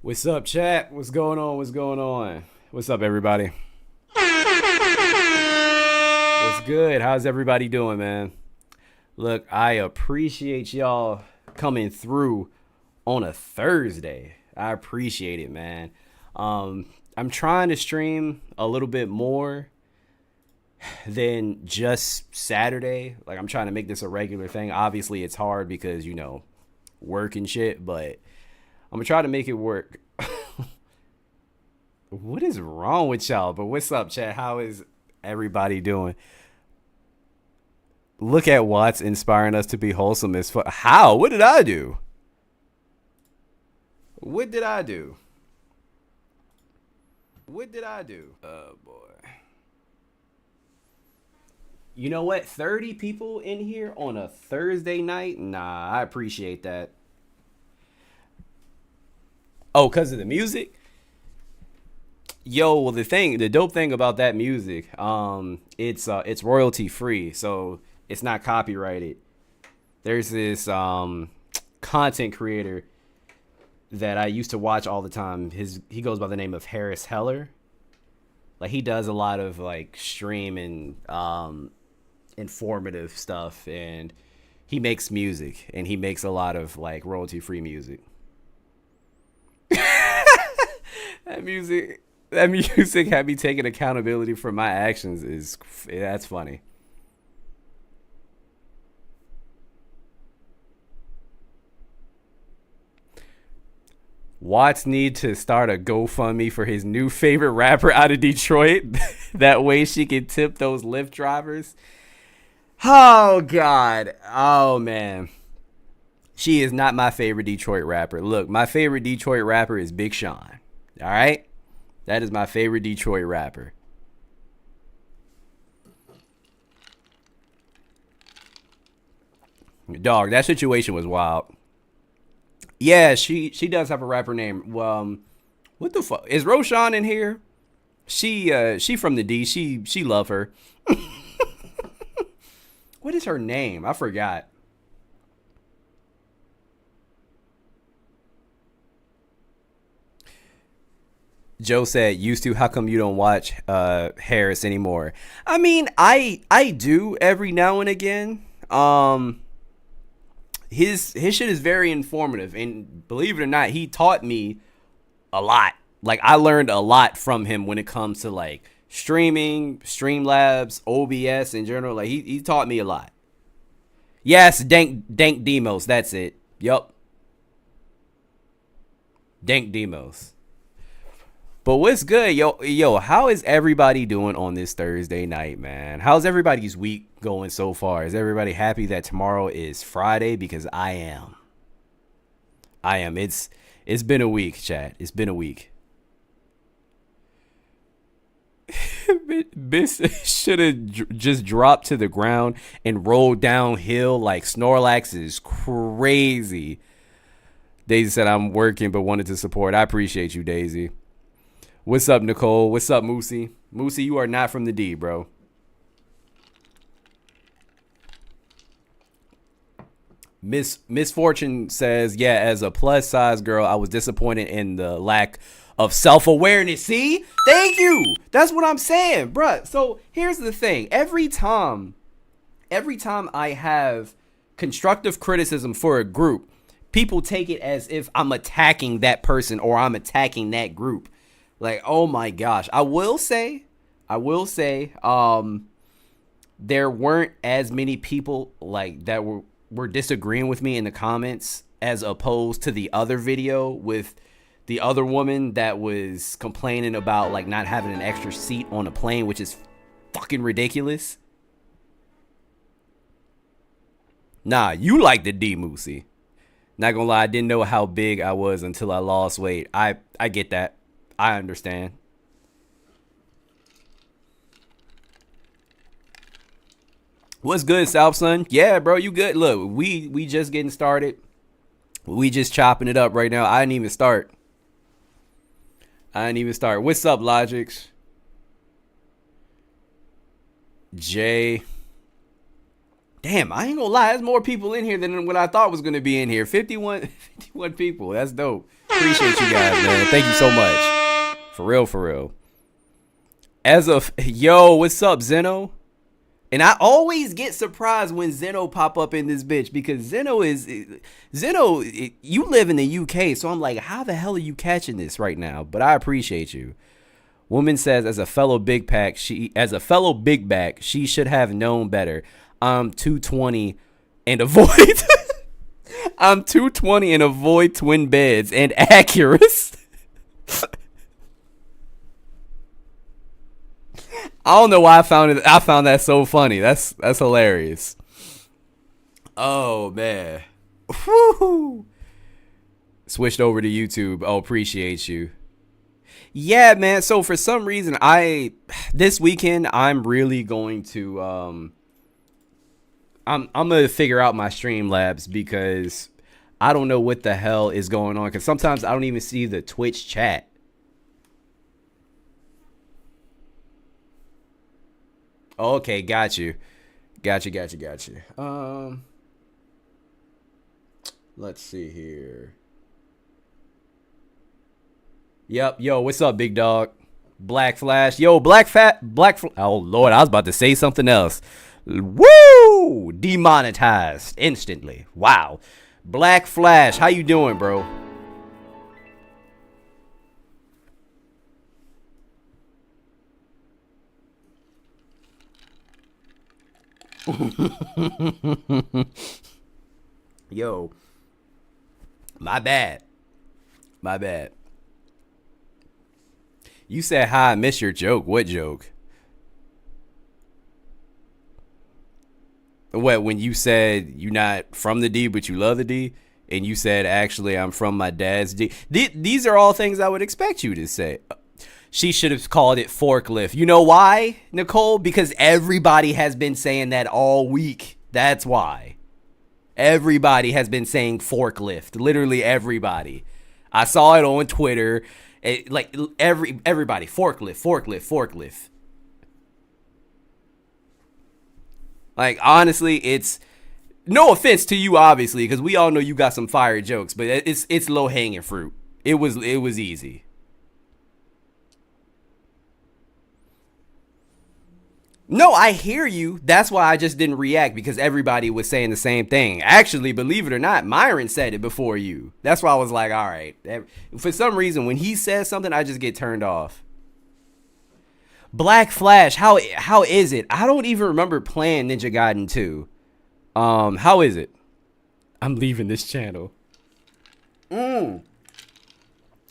What's up, chat? What's going on? What's going on? What's up, everybody? What's good? How's everybody doing, man? Look, I appreciate y'all coming through on a Thursday. I appreciate it, man. I'm trying to stream a little bit more than just Saturday. Like, I'm trying to make this a regular thing. Obviously, it's hard because, work and shit, but I'm gonna try to make it work. What is wrong with y'all? But what's up, chat? How is everybody doing? Look at Watts inspiring us to be wholesome as fuck. How? What did I do? What did I do? What did I do? Oh boy. You know what? 30 people in here on a Thursday night? Nah, I appreciate that. Oh, because of the music? Yo, well, the dope thing about that music, it's royalty free, so it's not copyrighted. There's this content creator that I used to watch all the time. He goes by the name of Harris Heller. Like, he does a lot of like stream and informative stuff, and he makes music, and he makes a lot of like royalty free music. That music had me taking accountability for my actions. That's funny. Watts need to start a GoFundMe for his new favorite rapper out of Detroit. That way she can tip those Lyft drivers. Oh God. Oh man. She is not my favorite Detroit rapper. Look, my favorite Detroit rapper is Big Sean. All right? That is my favorite Detroit rapper. Dog, that situation was wild. Yeah, she does have a rapper name. What the fuck? Is Roshan in here? She from the D. She love her. What is her name? I forgot. Joe said, "Used to. How come you don't watch Harris anymore?" I mean, I do every now and again. His shit is very informative, and believe it or not, he taught me a lot. Like, I learned a lot from him when it comes to like streaming, Streamlabs, OBS in general. Like, he taught me a lot. Yes, Dank Demos. That's it. Yup, Dank Demos. But what's good, yo? How is everybody doing on this Thursday night, man? How's everybody's week going so far? Is everybody happy that tomorrow is Friday? Because I am. I am. It's been a week, chat. It's been a week. This should have just dropped to the ground and rolled downhill like Snorlax is crazy. Daisy said, "I'm working but wanted to support." I appreciate you, Daisy. What's up, Nicole? What's up, Moosey? Moosey, you are not from the D, bro. Misfortune says, "Yeah, as a plus size girl, I was disappointed in the lack of self-awareness." See? Thank you. That's what I'm saying, bruh. So here's the thing. Every time I have constructive criticism for a group, people take it as if I'm attacking that person or I'm attacking that group. Like, oh my gosh. I will say, there weren't as many people like that were disagreeing with me in the comments as opposed to the other video with the other woman that was complaining about like not having an extra seat on a plane, which is fucking ridiculous. Nah, you like the D, Moosey. Not gonna lie, I didn't know how big I was until I lost weight. I get that. I understand. What's good, South Son? Yeah, bro, you good? Look, we just getting started. We just chopping it up right now. I didn't even start. What's up, Logics? Jay. Damn, I ain't gonna lie. There's more people in here than what I thought was gonna be in here. 51 people. That's dope. appreciate you guys, man. Thank you so much. For real, for real. Yo, what's up, Zeno? And I always get surprised when Zeno pop up in this bitch because Zeno, you live in the UK, so I'm like, how the hell are you catching this right now? But I appreciate you. Woman says, as a fellow big back, she should have known better. I'm 220 and avoid I'm 220 and avoid twin beds and Acuras. I don't know why I found it. I found that so funny. That's hilarious. Oh man. Woo. Switched over to YouTube. Oh, appreciate you. Yeah, man. So for some reason, this weekend I'm really going to I'm gonna figure out my Streamlabs because I don't know what the hell is going on. Because sometimes I don't even see the Twitch chat. Okay, got you. Let's see here. Yep, yo, what's up, big dog? Black Flash, yo, oh Lord, I was about to say something else. Woo! Demonetized instantly. Wow. Black Flash, how you doing, bro? Yo, my bad. You said, hi, I missed your joke. What joke? What, when you said you're not from the D, but you love the D? And you said, actually, I'm from my dad's D. These are all things I would expect you to say. She should have called it forklift. You know why, Nicole? Because everybody has been saying that all week. That's why. Everybody has been saying forklift. Literally everybody. I saw it on Twitter. Everybody. Forklift. Like, honestly, it's no offense to you, obviously, because we all know you got some fire jokes, but it's low hanging fruit. It was easy. No, I hear you. That's why I just didn't react, because everybody was saying the same thing. Actually, believe it or not, Myron said it before you. That's why I was like, all right. For some reason, when he says something, I just get turned off. Black Flash, how is it? I don't even remember playing Ninja Gaiden 2. How is it? I'm leaving this channel.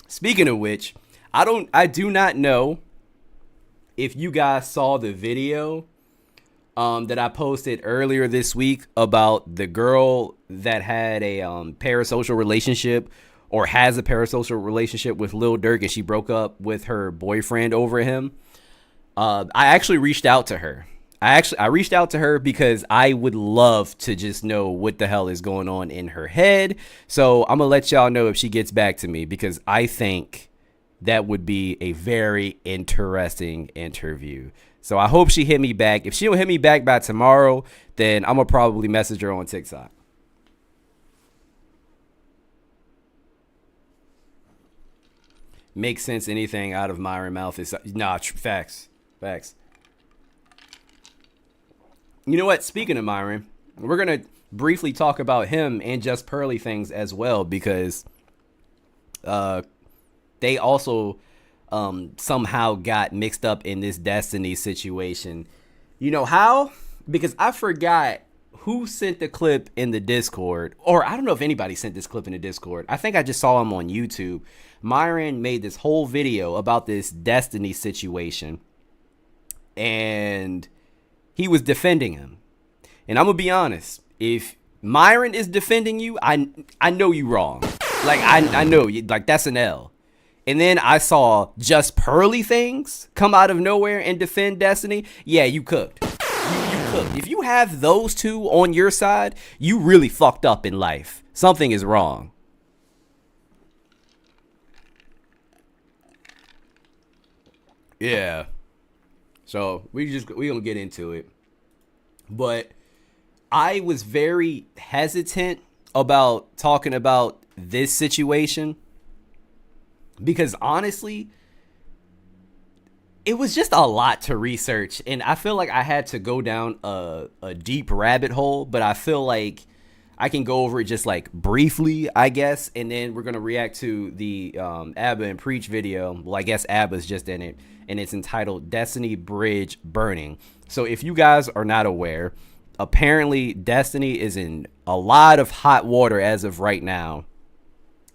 Speaking of which, I do not know if you guys saw the video that I posted earlier this week about the girl that had a parasocial relationship or has a parasocial relationship with Lil Durk, and she broke up with her boyfriend over him. I actually reached out to her. I reached out to her because I would love to just know what the hell is going on in her head. So I'm going to let y'all know if she gets back to me, because I think that would be a very interesting interview. So I hope she hit me back. If she don't hit me back by tomorrow, then I'm going to probably message her on TikTok. Makes sense. Anything out of Myron mouth is facts. You know what? Speaking of Myron, we're going to briefly talk about him and Just Pearly things as well, because they also somehow got mixed up in this Destiny situation. You know how? Because I forgot who sent the clip in the Discord, or I don't know if anybody sent this clip in the Discord. I think I just saw him on YouTube. Myron made this whole video about this Destiny situation, and he was defending him. And I'm gonna be honest, if Myron is defending you, I know you wrong. Like, I know you, like, that's an L. And then I saw Just Pearly things come out of nowhere and defend Destiny. Yeah, you cooked. You cooked. If you have those two on your side, you really fucked up in life. Something is wrong. Yeah. So we gonna get into it. But I was very hesitant about talking about this situation because honestly, it was just a lot to research, and I feel like I had to go down a deep rabbit hole, but I feel like I can go over it just like briefly, I guess, and then we're going to react to the Abba and Preach video. Well, I guess Abba's just in it, and it's entitled Destiny Bridge Burning. So if you guys are not aware, apparently Destiny is in a lot of hot water as of right now,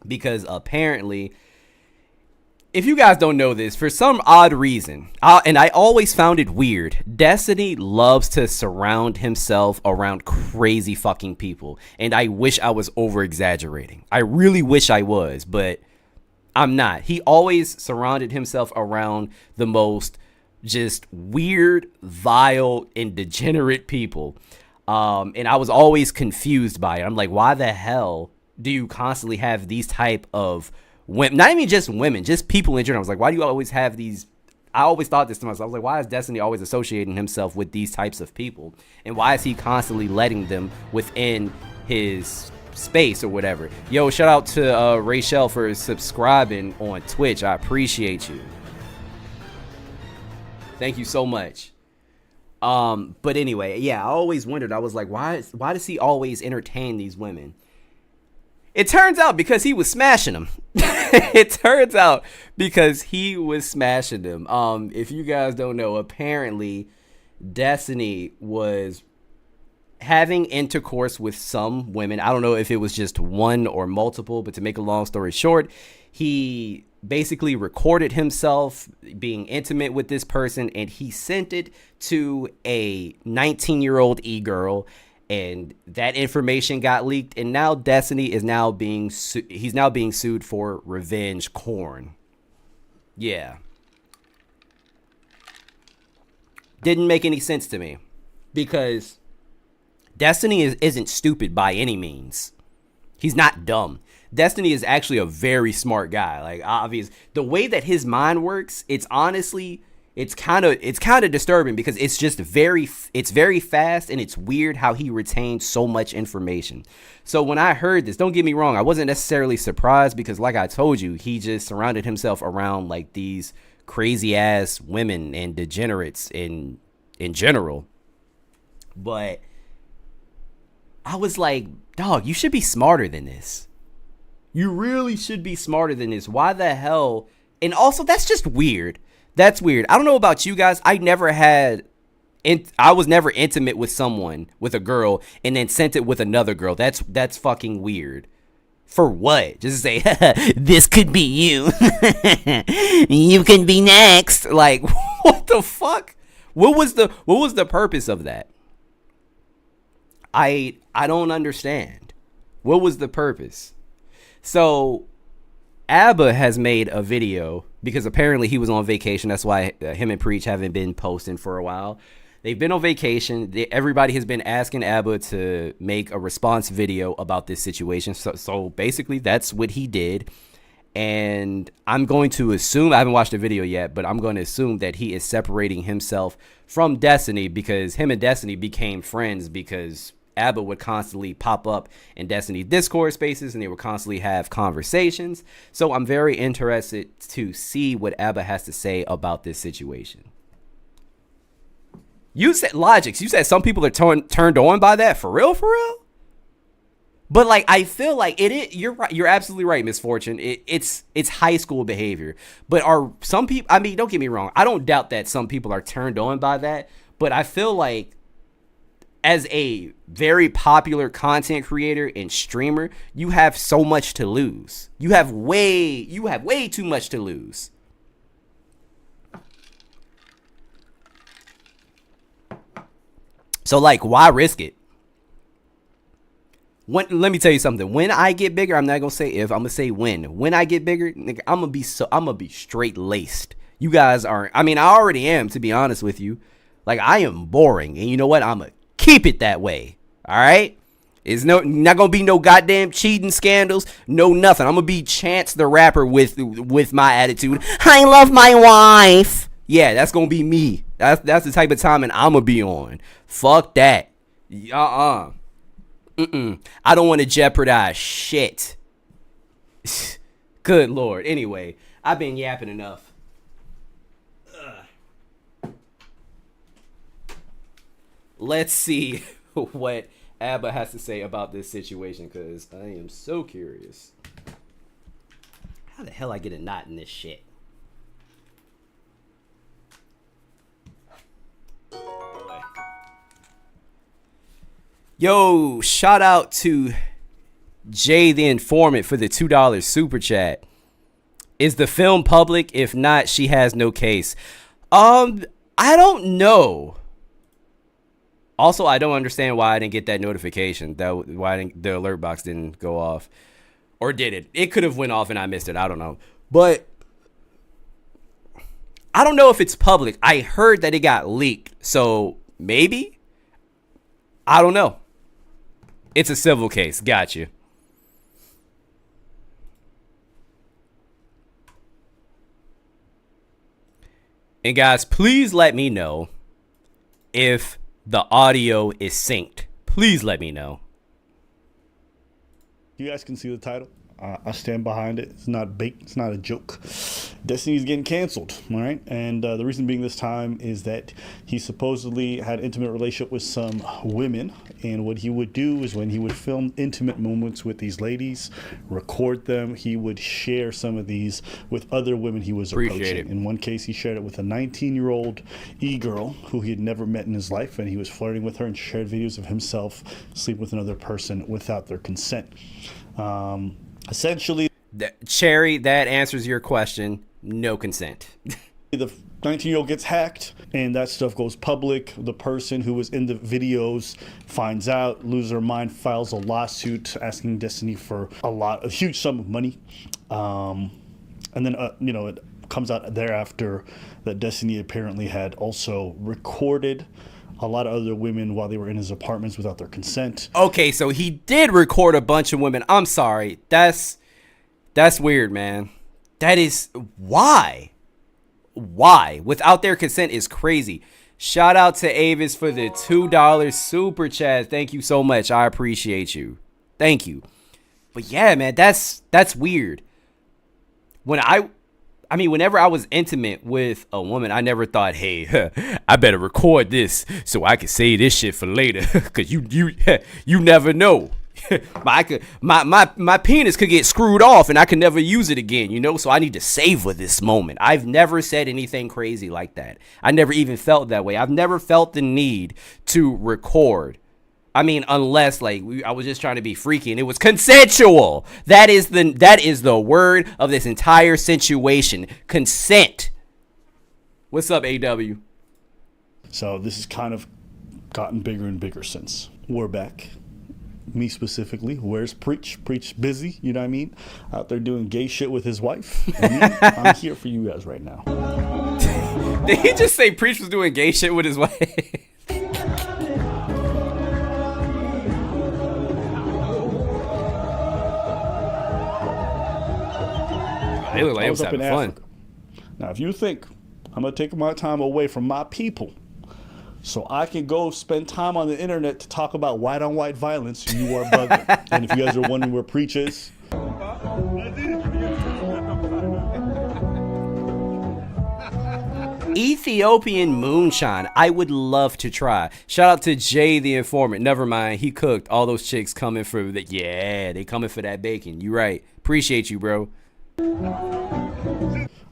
because apparently, if you guys don't know this, for some odd reason, and I always found it weird, Destiny loves to surround himself around crazy fucking people. And I wish I was over exaggerating. I really wish I was, but I'm not. He always surrounded himself around the most just weird, vile, and degenerate people. And I was always confused by it. I'm like, why the hell do you constantly have these type of women, not even just women, just people in general? I was like, why do you always have these? I always thought this to myself. I was like, why is Destiny always associating himself with these types of people? And why is he constantly letting them within his space or whatever? Yo, shout out to Rachel for subscribing on Twitch. I appreciate you. Thank you so much. But anyway, yeah, I always wondered. I was like, why does he always entertain these women? It turns out because he was smashing them. It turns out because he was smashing them. If you guys don't know, apparently Destiny was having intercourse with some women. I don't know if it was just one or multiple, but to make a long story short, he basically recorded himself being intimate with this person, and he sent it to a 19-year-old e-girl. And that information got leaked, and now Destiny is now being he's now being sued for revenge porn. Yeah. Didn't make any sense to me, because Destiny isn't stupid by any means. He's not dumb. Destiny is actually a very smart guy. Like, obvious, the way that his mind works, it's honestly, it's kind of disturbing, because it's just very fast, and it's weird how he retains so much information. So when I heard this, don't get me wrong, I wasn't necessarily surprised, because like I told you, he just surrounded himself around like these crazy ass women and degenerates in general. But I was like, dog, you should be smarter than this. You really should be smarter than this. Why the hell? And also, that's just weird. That's weird. I don't know about you guys. I was never intimate with someone, with a girl, and then sent it with another girl. That's fucking weird. For what? Just to say, this could be you. You can be next. Like, what the fuck? What was the purpose of that? I don't understand. What was the purpose? So Abba has made a video, because apparently he was on vacation. That's why him and Preach haven't been posting for a while. They've been on vacation. Everybody has been asking Abba to make a response video about this situation. So basically that's what he did. And I'm going to assume, I haven't watched the video yet, but I'm going to assume that he is separating himself from Destiny, because him and Destiny became friends, because Abba would constantly pop up in Destiny Discord spaces, and they would constantly have conversations. So I'm very interested to see what Abba has to say about this situation. You said Logics. You said some people are turned on by that. For real, for real? But like, I feel like it is. You're right. You're absolutely right, Misfortune. It's high school behavior. But are some people? I mean, don't get me wrong. I don't doubt that some people are turned on by that. But I feel like, as a very popular content creator and streamer, you have so much to lose. You have way too much to lose. So like, why risk it? Let me tell you something. When I get bigger, I'm not gonna say if, I'm gonna say when. When I get bigger, nigga, I'm gonna be straight laced. You guys aren't. I mean, I already am, to be honest with you. Like, I am boring, and you know what? I'm gonna keep it that way. All right. It's not gonna be no goddamn cheating scandals. No nothing. I'm gonna be Chance the Rapper with my attitude. I love my wife. Yeah, that's gonna be me. That's the type of timing I'm gonna be on. Fuck that. I don't want to jeopardize shit. Good Lord. Anyway, I've been yapping enough. Let's see what Abba has to say about this situation, because I am so curious. How the hell I get a knot in this shit? Yo, shout out to Jay the Informant for the $2 super chat. Is the film public? If not, she has no case. I don't know. Also, I don't understand why I didn't get that notification. Why the alert box didn't go off. Or did it? It could have went off and I missed it. I don't know. But I don't know if it's public. I heard that it got leaked. So maybe? I don't know. It's a civil case. Got you. And guys, please let me know if the audio is synced. Please let me know. You guys can see the title. I stand behind it. It's not bait. It's not a joke. Destiny's getting canceled, all right? And the reason being this time is that he supposedly had intimate relationship with some women. And what he would do is when he would film intimate moments with these ladies, record them, he would share some of these with other women he was approaching. In one case, he shared it with a 19-year-old e-girl who he had never met in his life. And he was flirting with her and shared videos of himself sleeping with another person without their consent. Essentially, Cherry, that answers your question. No consent. The 19-year-old gets hacked and that stuff goes public. The person who was in the videos finds out, loses her mind, files a lawsuit asking Destiny for a huge sum of money. And then, it comes out thereafter that Destiny apparently had also recorded a lot of other women while they were in his apartments without their consent. Okay, so he did record a bunch of women. I'm sorry. That's weird, man. That is why without their consent is crazy. Shout out to Avis for the $2 super chat. Thank you so much. I appreciate you. Thank you. But yeah, man, that's weird. Whenever I was intimate with a woman, I never thought, hey, I better record this so I can say this shit for later. Cause you never know. my penis could get screwed off and I could never use it again, so I need to savor this moment. I've never said anything crazy like that. I never even felt that way. I've never felt the need to record. Unless I was just trying to be freaky and it was consensual. That is the word of this entire situation. Consent. What's up, AW? So this has kind of gotten bigger and bigger since. We're back. Me specifically. Where's Preach? Preach busy, you know what I mean? Out there doing gay shit with his wife. And me, I'm here for you guys right now. Did he just say Preach was doing gay shit with his wife? They look like it was having fun. Now, if you think I'm going to take my time away from my people so I can go spend time on the internet to talk about white-on-white violence, you are bugging. And if you guys are wondering where Preach is, Ethiopian moonshine. I would love to try. Shout out to Jay the Informant. Never mind. He cooked. All those chicks coming for they coming for that bacon. You right. Appreciate you, bro.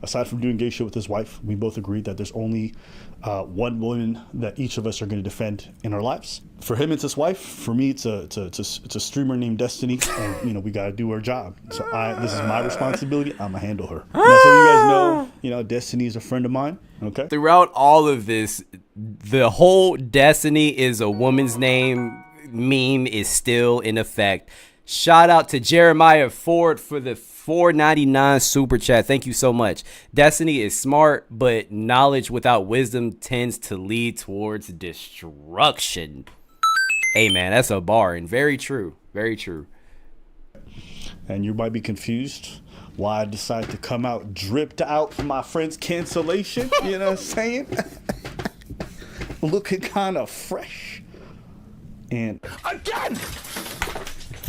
Aside from doing gay shit with his wife, we both agreed that there's only one woman that each of us are going to defend in our lives. For him, it's his wife. For me, it's a streamer named Destiny, and we got to do our job. So this is my responsibility. I'm gonna handle her. So you guys know, Destiny is a friend of mine. Okay. Throughout all of this, the whole Destiny is a woman's name meme is still in effect. Shout out to Jeremiah Ford for the $4.99 super chat. Thank you so much. Destiny is smart, but knowledge without wisdom tends to lead towards destruction. Hey, man, that's a bar, and very true. Very true. And you might be confused why I decided to come out dripped out for my friend's cancellation. You know what I'm saying? Looking kind of fresh. And again,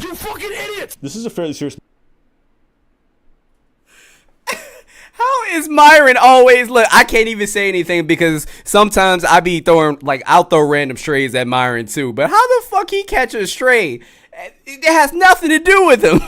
you fucking idiot! This is a fairly serious. How is Myron always look? I can't even say anything because sometimes I be throwing I'll throw random strays at Myron too. But how the fuck he catch a stray? It has nothing to do with him.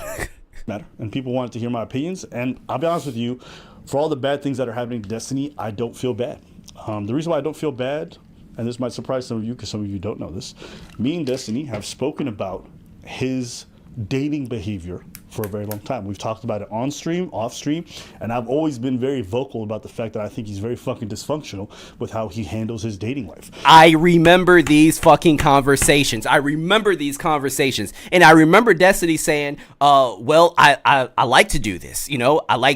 Matter, and people wanted to hear my opinions, and I'll be honest with you, for all the bad things that are happening to Destiny, I don't feel bad. The reason why I don't feel bad, and this might surprise some of you because some of you don't know this, me and Destiny have spoken about his dating behavior for a very long time. We've talked about it on stream, off stream, and I've always been very vocal about the fact that I think he's very fucking dysfunctional with how he handles his dating life. I remember these fucking conversations. And I remember Destiny saying, well, I like to do this. You know, I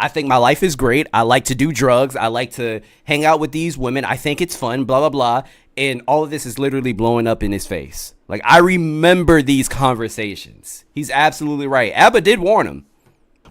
think my life is great. I like to do drugs. I like to hang out with these women. I think it's fun, blah, blah, blah. And all of this is literally blowing up in his face. I remember these conversations. He's absolutely right. Abba did warn him.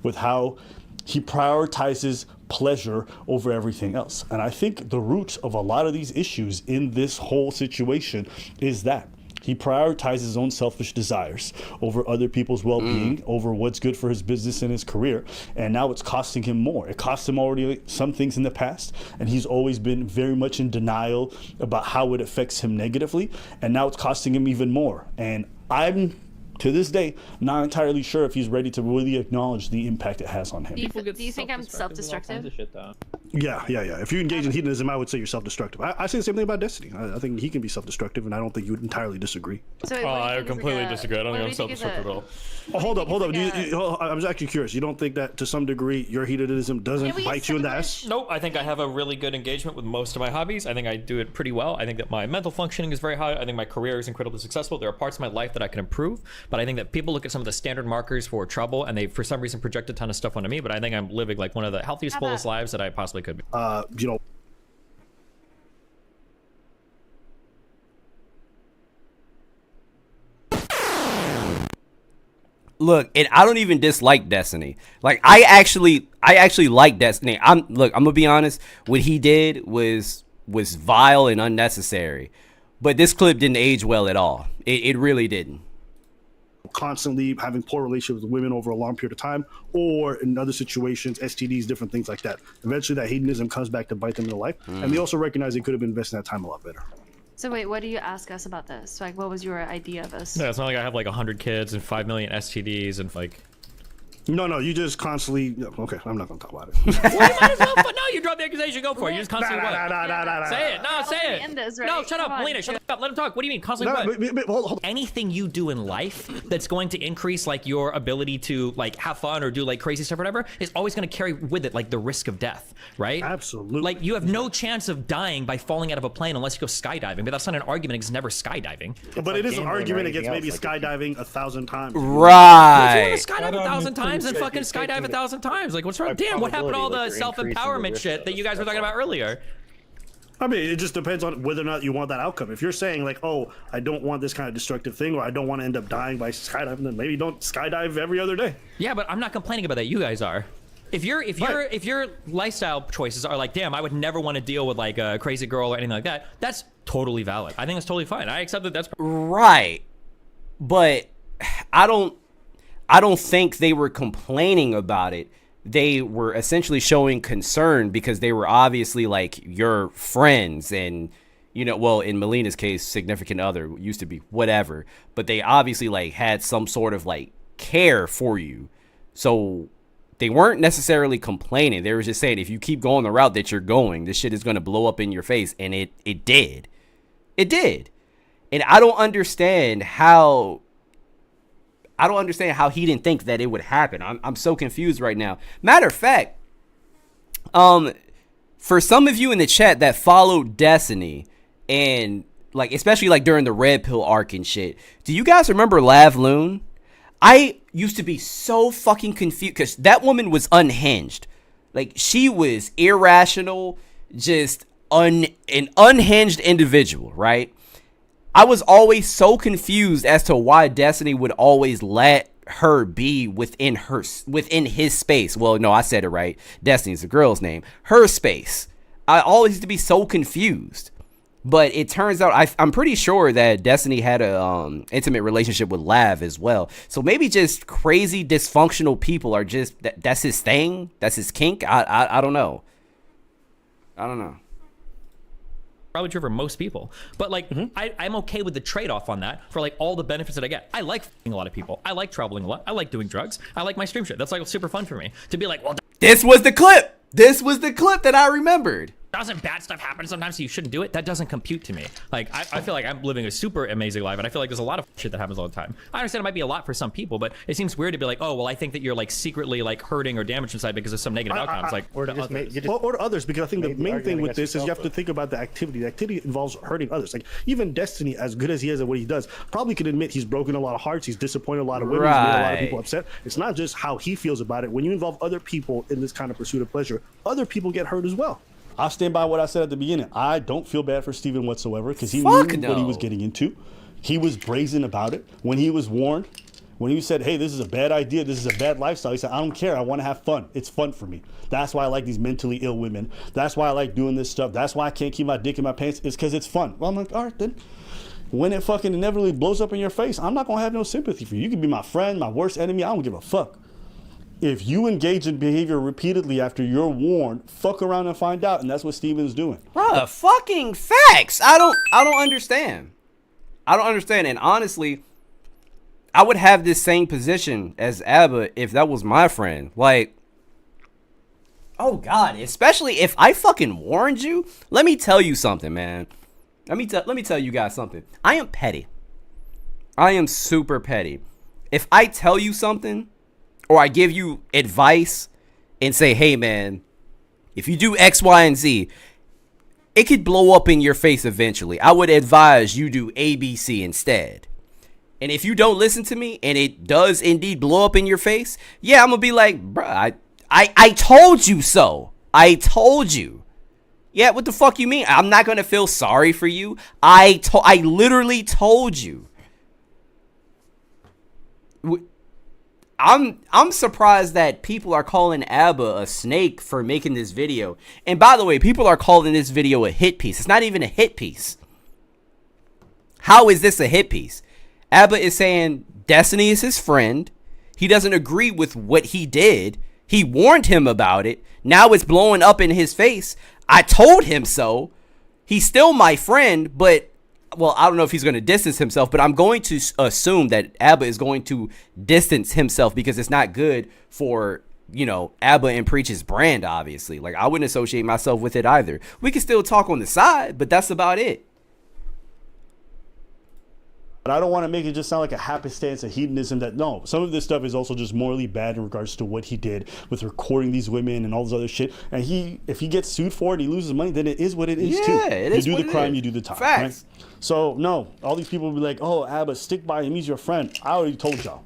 With how he prioritizes pleasure over everything else. And I think the root of a lot of these issues in this whole situation is that he prioritizes his own selfish desires over other people's well-being, over what's good for his business and his career. And now it's costing him more. It cost him already some things in the past, and he's always been very much in denial about how it affects him negatively. And now it's costing him even more. And I'm, to this day, not entirely sure if he's ready to really acknowledge the impact it has on him. Do you think I'm self-destructive? Yeah. If you engage in hedonism, I would say you're self-destructive. I say the same thing about Destiny. I think he can be self-destructive, and I don't think you would entirely disagree. So I completely disagree. I don't think I'm self-destructive at all. Hold up. I'm just actually curious. You don't think that, to some degree, your hedonism doesn't bite you in the ass? Nope. I think I have a really good engagement with most of my hobbies. I think I do it pretty well. I think that my mental functioning is very high. I think my career is incredibly successful. There are parts of my life that I can improve, but I think that people look at some of the standard markers for trouble, and they, for some reason, project a ton of stuff onto me. But I think I'm living one of the healthiest, fullest lives that I possibly could be. Look, and I don't even dislike Destiny. I actually like Destiny. I'm gonna be honest. What he did was vile and unnecessary. But this clip didn't age well at all. It really didn't. Constantly having poor relationships with women over a long period of time, or in other situations, STDs, different things like that. Eventually, that hedonism comes back to bite them in the life, and they also recognize they could have been investing that time a lot better. So wait, what do you ask us about this? What was your idea of this? Yeah, it's not like I have 100 kids and 5 million STDs and No, you just constantly. Okay, I'm not gonna talk about it. Well, you might as well. But no, you drop the accusation. Go for it. You just constantly say it. No, say it. This, right? No, shut up, Melina. Shut up. Let him talk. What do you mean constantly? Hold. Anything you do in life that's going to increase your ability to have fun or do crazy stuff or whatever is always going to carry with it the risk of death, right? Absolutely. You have no chance of dying by falling out of a plane unless you go skydiving. But that's not an argument against never skydiving. But it is an argument against maybe skydiving 1,000 times. Right. If you want to skydive 1,000 times, then fucking skydive 1,000 times. What's wrong? Damn, what happened to all the self-empowerment shit that you guys were talking about earlier? I mean, it just depends on whether or not you want that outcome. If you're saying oh, I don't want this kind of destructive thing, or I don't want to end up dying by skydiving, then maybe don't skydive every other day. Yeah, but I'm not complaining about that. You guys are. If your lifestyle choices are damn, I would never want to deal with a crazy girl or anything like that. That's totally valid. I think that's totally fine. I accept that. That's right. But I don't think they were complaining about it. They were essentially showing concern because they were obviously your friends and, well, in Melina's case, significant other, used to be, whatever. But they obviously had some sort of care for you. So they weren't necessarily complaining. They were just saying, if you keep going the route that you're going, this shit is going to blow up in your face. And it did. It did. And I don't understand how he didn't think that it would happen. I'm so confused right now. Matter of fact, for some of you in the chat that followed Destiny and especially during the Red Pill arc and shit, do you guys remember Lav Loon? I used to be so fucking confused because that woman was unhinged. She was irrational, just an unhinged individual, right? I was always so confused as to why Destiny would always let her be within his space. Well, no, I said it right. Destiny's the girl's name. Her space. I always used to be so confused. But it turns out I'm pretty sure that Destiny had a intimate relationship with Lav as well. So maybe just crazy dysfunctional people are just that's his thing. That's his kink. I don't know. I don't know. Probably true for most people, but like I'm okay with the trade-off on that for like all the benefits that I get. I like f***ing a lot of people. I like traveling a lot. I like doing drugs. I like my stream shit. That's like super fun for me to be like, well, this was the clip. This was the clip that I remembered. doesn't bad stuff happen sometimes so you shouldn't do it? That doesn't compute to me. Like I feel like I'm living a super amazing life, and I feel like there's a lot of shit that happens all the time. I understand it might be a lot for some people, but it seems weird to be like, oh well, I think that you're like secretly like hurting or damaged inside because of some negative outcomes. Like or to others, because I think the main thing with this is you have to think about the activity. The activity involves hurting others. Like even Destiny, as good as he is at what he does, probably can admit he's broken a lot of hearts. He's disappointed a lot of women. He's made a lot of people upset. It's not just how he feels about it. When you involve other people in this kind of pursuit of pleasure, other people get hurt as well. I'll stand by what I said at the beginning. I don't feel bad for Steven whatsoever because he knew what he was getting into. He was brazen about it. When he was warned, when he said, hey, this is a bad idea, this is a bad lifestyle, he said, I don't care. I want to have fun. It's fun for me. That's why I like these mentally ill women. That's why I like doing this stuff. That's why I can't keep my dick in my pants. It's because it's fun. Well, I'm like, all right, then. When it fucking inevitably blows up in your face, I'm not going to have no sympathy for you. You can be my friend, my worst enemy. I don't give a fuck. If you engage in behavior repeatedly after you're warned, fuck around and find out, and that's what Steven's doing. Bruh, fucking facts. I don't understand. I don't understand. And honestly, I would have this same position as Abba if that was my friend. Like, oh God, especially if I fucking warned you. Let me tell you something, man. Let me tell you guys something. I am petty. I am super petty. If I tell you something, or I give you advice and say, hey, man, if you do X, Y, and Z, it could blow up in your face eventually. I would advise you do A, B, C instead. And if you don't listen to me and it does indeed blow up in your face, yeah, I'm going to be like, bruh, I told you so. I told you. Yeah, what the fuck you mean? I'm not going to feel sorry for you. I literally told you. I'm surprised that people are calling Abba a snake for making this video. And by the way, people are calling this video a hit piece. It's not even a hit piece. How is this a hit piece? Abba is saying Destiny is his friend. He doesn't agree with what he did. He warned him about it. Now it's blowing up in his face. I told him so. He's still my friend, but well, I don't know if he's going to distance himself, but I'm going to assume that Abba is going to distance himself because it's not good for, you know, Abba and Preach's brand, obviously. Like, I wouldn't associate myself with it either. We can still talk on the side, but that's about it. But I don't want to make it just sound like a happenstance of hedonism that, no, some of this stuff is also just morally bad in regards to what he did with recording these women and all this other shit. And if he gets sued for it and he loses money, then it is what it is, too. It is. You do the crime, you do the time. Facts. Right? So, no, all these people will be like, oh, Abba, stick by him, he's your friend. I already told y'all.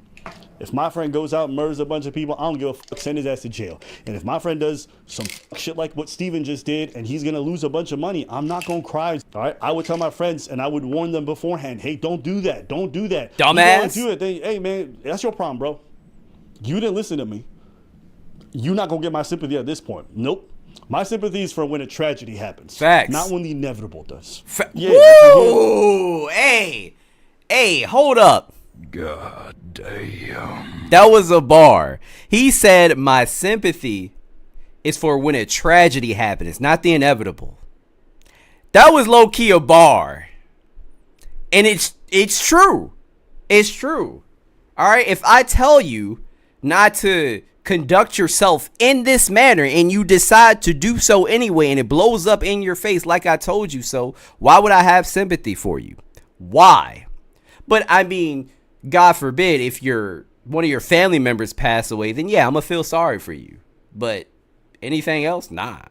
If my friend goes out and murders a bunch of people, I don't give a fuck, send his ass to jail. And if my friend does some shit like what Steven just did and he's going to lose a bunch of money, I'm not going to cry. All right? I would tell my friends and I would warn them beforehand, hey, don't do that. Don't do that. Dumbass. You do it, then, hey, man, that's your problem, bro. You didn't listen to me. You're not going to get my sympathy at this point. Nope. My sympathy is for when a tragedy happens. Facts. Not when the inevitable does. Woo! Hey, hold up. God damn. That was a bar. He said my sympathy is for when a tragedy happens, not the inevitable. That was low-key a bar. And it's true. It's true. All right? If I tell you not to conduct yourself in this manner and you decide to do so anyway and it blows up in your face like I told you so, why would I have sympathy for you? Why? But I mean, God forbid, if one of your family members pass away, then yeah, I'm going to feel sorry for you. But anything else? Nah.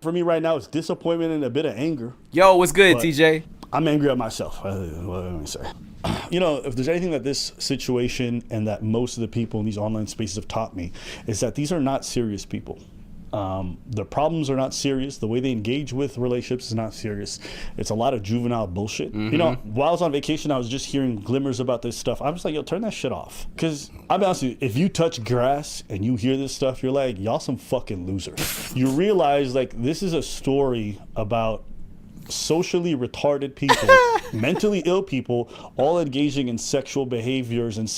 For me right now, it's disappointment and a bit of anger. Yo, what's good, TJ? I'm angry at myself. What am I say? You know, if there's anything that this situation and that most of the people in these online spaces have taught me, is that these are not serious people. The problems are not serious. The way they engage with relationships is not serious. It's a lot of juvenile bullshit. Mm-hmm. You know, while I was on vacation, I was just hearing glimmers about this stuff. I'm just like, yo, turn that shit off. Because I'll be honest with you, if you touch grass and you hear this stuff, you're like, y'all some fucking losers. You realize, like, this is a story about socially retarded people, mentally ill people, all engaging in sexual behaviors and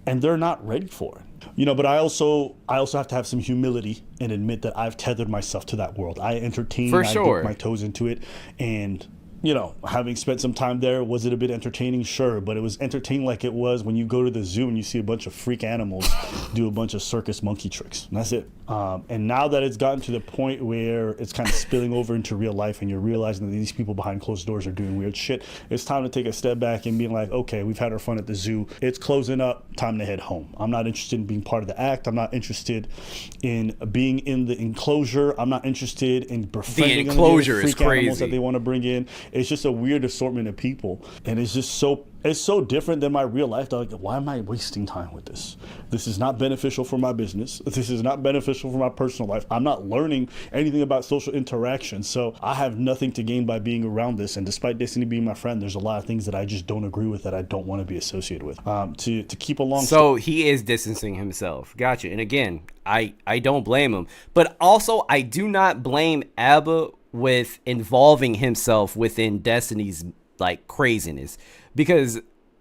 and they're not ready for it. You know, but I also have to have some humility and admit that I've tethered myself to that world. I entertain, For I sure. dip my toes into it, and you know, having spent some time there, was it a bit entertaining? Sure, but it was entertaining like it was when you go to the zoo and you see a bunch of freak animals do a bunch of circus monkey tricks. And that's it. And now that it's gotten to the point where it's kind of spilling over into real life and you're realizing that these people behind closed doors are doing weird shit, it's time to take a step back and being like, okay, we've had our fun at the zoo. It's closing up. Time to head home. I'm not interested in being part of the act. I'm not interested in being in the enclosure. I'm not interested in befriending The enclosure freak is crazy. animals that they want to bring in. It's just a weird assortment of people, and it's just so different than my real life. Like, why am I wasting time with this? This is not beneficial for my business. This is not beneficial for my personal life. I'm not learning anything about social interaction, so I have nothing to gain by being around this. And despite Destiny being my friend, there's a lot of things that I just don't agree with, that I don't want to be associated with. To keep along. So he is distancing himself. Gotcha. And again, I don't blame him, but also I do not blame Abba with involving himself within Destiny's like craziness, because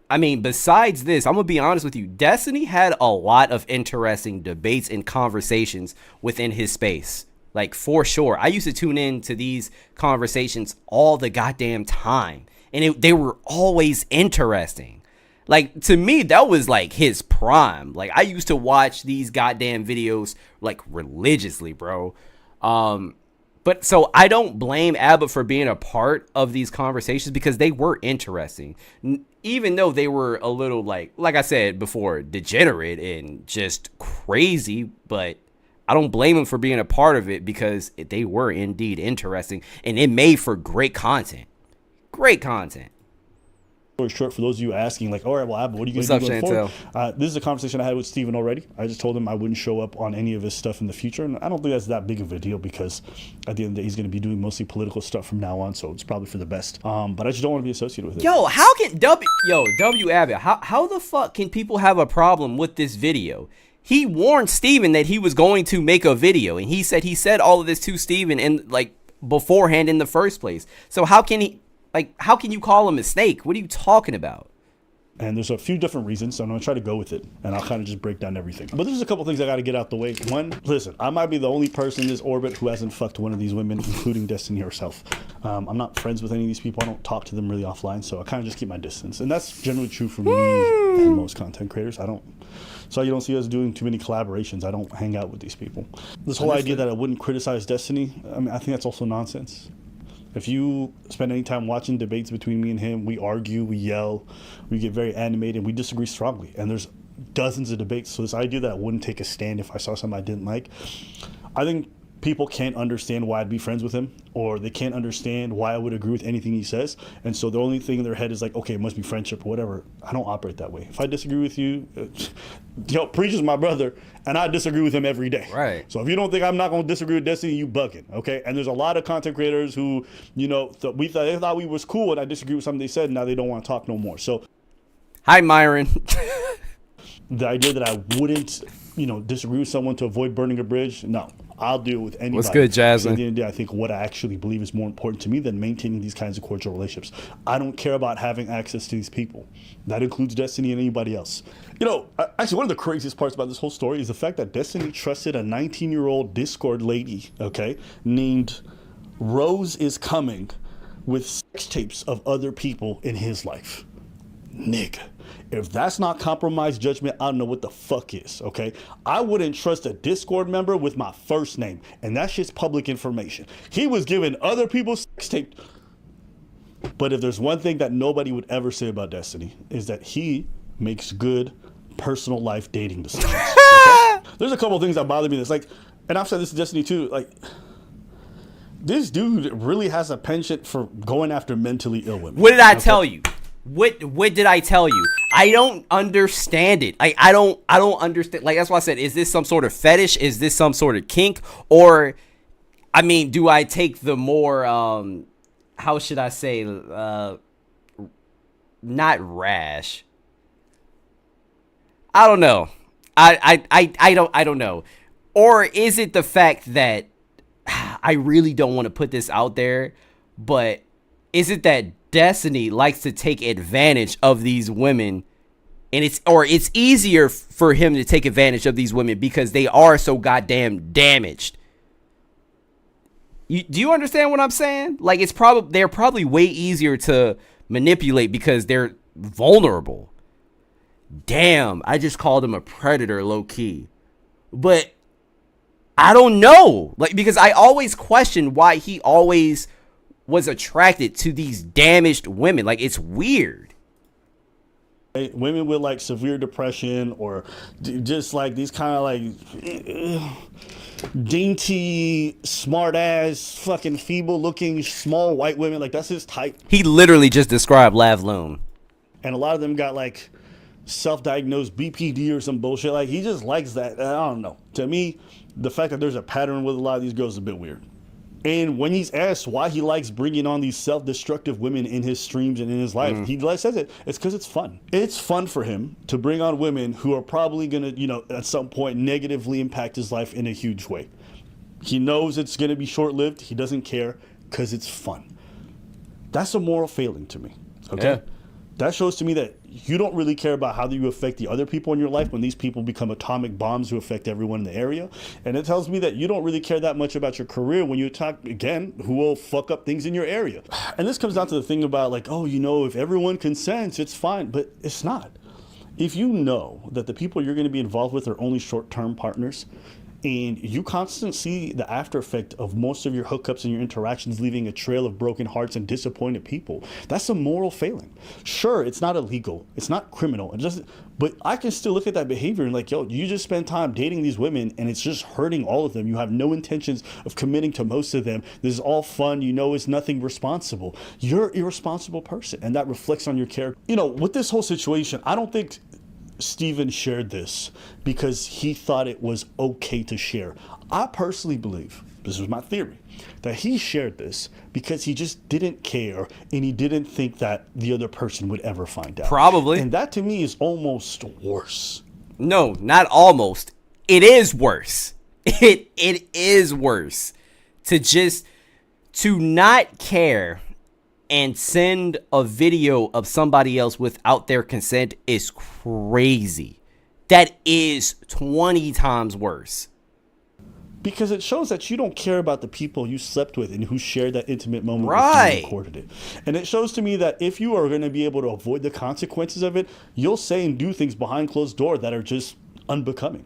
I mean, besides this, I'm gonna be honest with you, Destiny had a lot of interesting debates and conversations within his space, like for sure. I used to tune in to these conversations all the goddamn time, and they were always interesting. Like, to me, that was like his prime. Like, I used to watch these goddamn videos like religiously, bro. But so I don't blame Abbott for being a part of these conversations, because they were interesting, even though they were a little like I said before, degenerate and just crazy. But I don't blame him for being a part of it, because they were indeed interesting, and it made for great content. Great content. Short, for those of you asking, like, all right, well, Abba, what are you going to do going forward? This is a conversation I had with Steven already. I just told him I wouldn't show up on any of his stuff in the future, and I don't think that's that big of a deal, because at the end of the day, he's going to be doing mostly political stuff from now on, so it's probably for the best. But I just don't want to be associated with it. Yo, how can W Abbott, how the fuck can people have a problem with this video? He warned Steven that he was going to make a video, and he said all of this to Steven and like beforehand in the first place. So how can you call him a snake? What are you talking about? And there's a few different reasons, so I'm going to try to go with it, and I'll kind of just break down everything. But there's a couple things I got to get out the way. One, listen, I might be the only person in this orbit who hasn't fucked one of these women, including Destiny herself. I'm not friends with any of these people. I don't talk to them really offline, so I kind of just keep my distance. And that's generally true for me and most content creators. So you don't see us doing too many collaborations. I don't hang out with these people. This whole idea that I wouldn't criticize Destiny, I mean, I think that's also nonsense. If you spend any time watching debates between me and him, we argue, we yell, we get very animated, we disagree strongly. And there's dozens of debates. So this idea that I wouldn't take a stand if I saw something I didn't like, I think people can't understand why I'd be friends with him, or they can't understand why I would agree with anything he says. And so the only thing in their head is like, okay, it must be friendship or whatever. I don't operate that way. If I disagree with you, Preach is my brother, and I disagree with him every day. Right. So if you don't think I'm not going to disagree with Destiny, you bugging, okay? And there's a lot of content creators who, you know, they thought we was cool, and I disagree with something they said, and now they don't want to talk no more. So, Hi, Myron. the idea that I wouldn't, disagree with someone to avoid burning a bridge, no. I'll deal with anybody. What's good, Jasmine? At the end of the day, I think what I actually believe is more important to me than maintaining these kinds of cordial relationships. I don't care about having access to these people. That includes Destiny and anybody else. Actually, one of the craziest parts about this whole story is the fact that Destiny trusted a 19-year-old Discord lady, okay, named Rose is Coming, with sex tapes of other people in his life. Nigga. If that's not compromised judgment, I don't know what the fuck is, okay? I wouldn't trust a Discord member with my first name, and that's just public information. He was giving other people sex tape. But if there's one thing that nobody would ever say about Destiny, is that he makes good personal life dating decisions. Okay? There's a couple of things that bother me. That's like, and I've said this to Destiny too, like, this dude really has a penchant for going after mentally ill women. What did I tell you? What did I tell you? I don't understand it. I don't understand. Like, that's why I said, is this some sort of fetish? Is this some sort of kink? Or, I mean, do I take the more, how should I say, not rash. I don't know. I don't know. Or is it the fact that I really don't want to put this out there, But is it that Destiny likes to take advantage of these women, and it's easier for him to take advantage of these women because they are so goddamn damaged? Do you understand what I'm saying? Like, they're probably way easier to manipulate because they're vulnerable. Damn, I just called him a predator, low key. But I don't know, like, because I always question why he always was attracted to these damaged women. Like, it's weird. Women with like severe depression or just like these kind of like dainty, smart ass, fucking feeble looking small white women, like that's his type. He literally just described Lav Loon. And a lot of them got like self-diagnosed BPD or some bullshit. Like, he just likes that. I don't know. To me, the fact that there's a pattern with a lot of these girls is a bit weird. And when he's asked why he likes bringing on these self-destructive women in his streams and in his life, he says it's because it's fun. It's fun for him to bring on women who are probably going to, at some point negatively impact his life in a huge way. He knows it's going to be short-lived. He doesn't care because it's fun. That's a moral failing to me. Okay? Yeah. That shows to me that you don't really care about how you affect the other people in your life when these people become atomic bombs who affect everyone in the area. And it tells me that you don't really care that much about your career when you attack, again, who will fuck up things in your area. And this comes down to the thing about like, oh, if everyone consents, it's fine. But it's not. If you know that the people you're going to be involved with are only short-term partners, and you constantly see the after effect of most of your hookups and your interactions leaving a trail of broken hearts and disappointed people, that's a moral failing. Sure, it's not illegal, it's not criminal, but I can still look at that behavior and like, yo, you just spend time dating these women and it's just hurting all of them. You have no intentions of committing to most of them. This is all fun. It's nothing responsible. You're an irresponsible person, and that reflects on your character. With this whole situation, I don't think Steven shared this because he thought it was okay to share. I personally believe, this is my theory, that he shared this because he just didn't care and he didn't think that the other person would ever find out. Probably. And that to me is almost worse. No, not almost. It is worse. It is worse to not care and send a video of somebody else without their consent is crazy. That is 20 times worse. Because it shows that you don't care about the people you slept with and who shared that intimate moment right. with you and recorded it. And it shows to me that if you are going to be able to avoid the consequences of it, you'll say and do things behind closed door that are just unbecoming.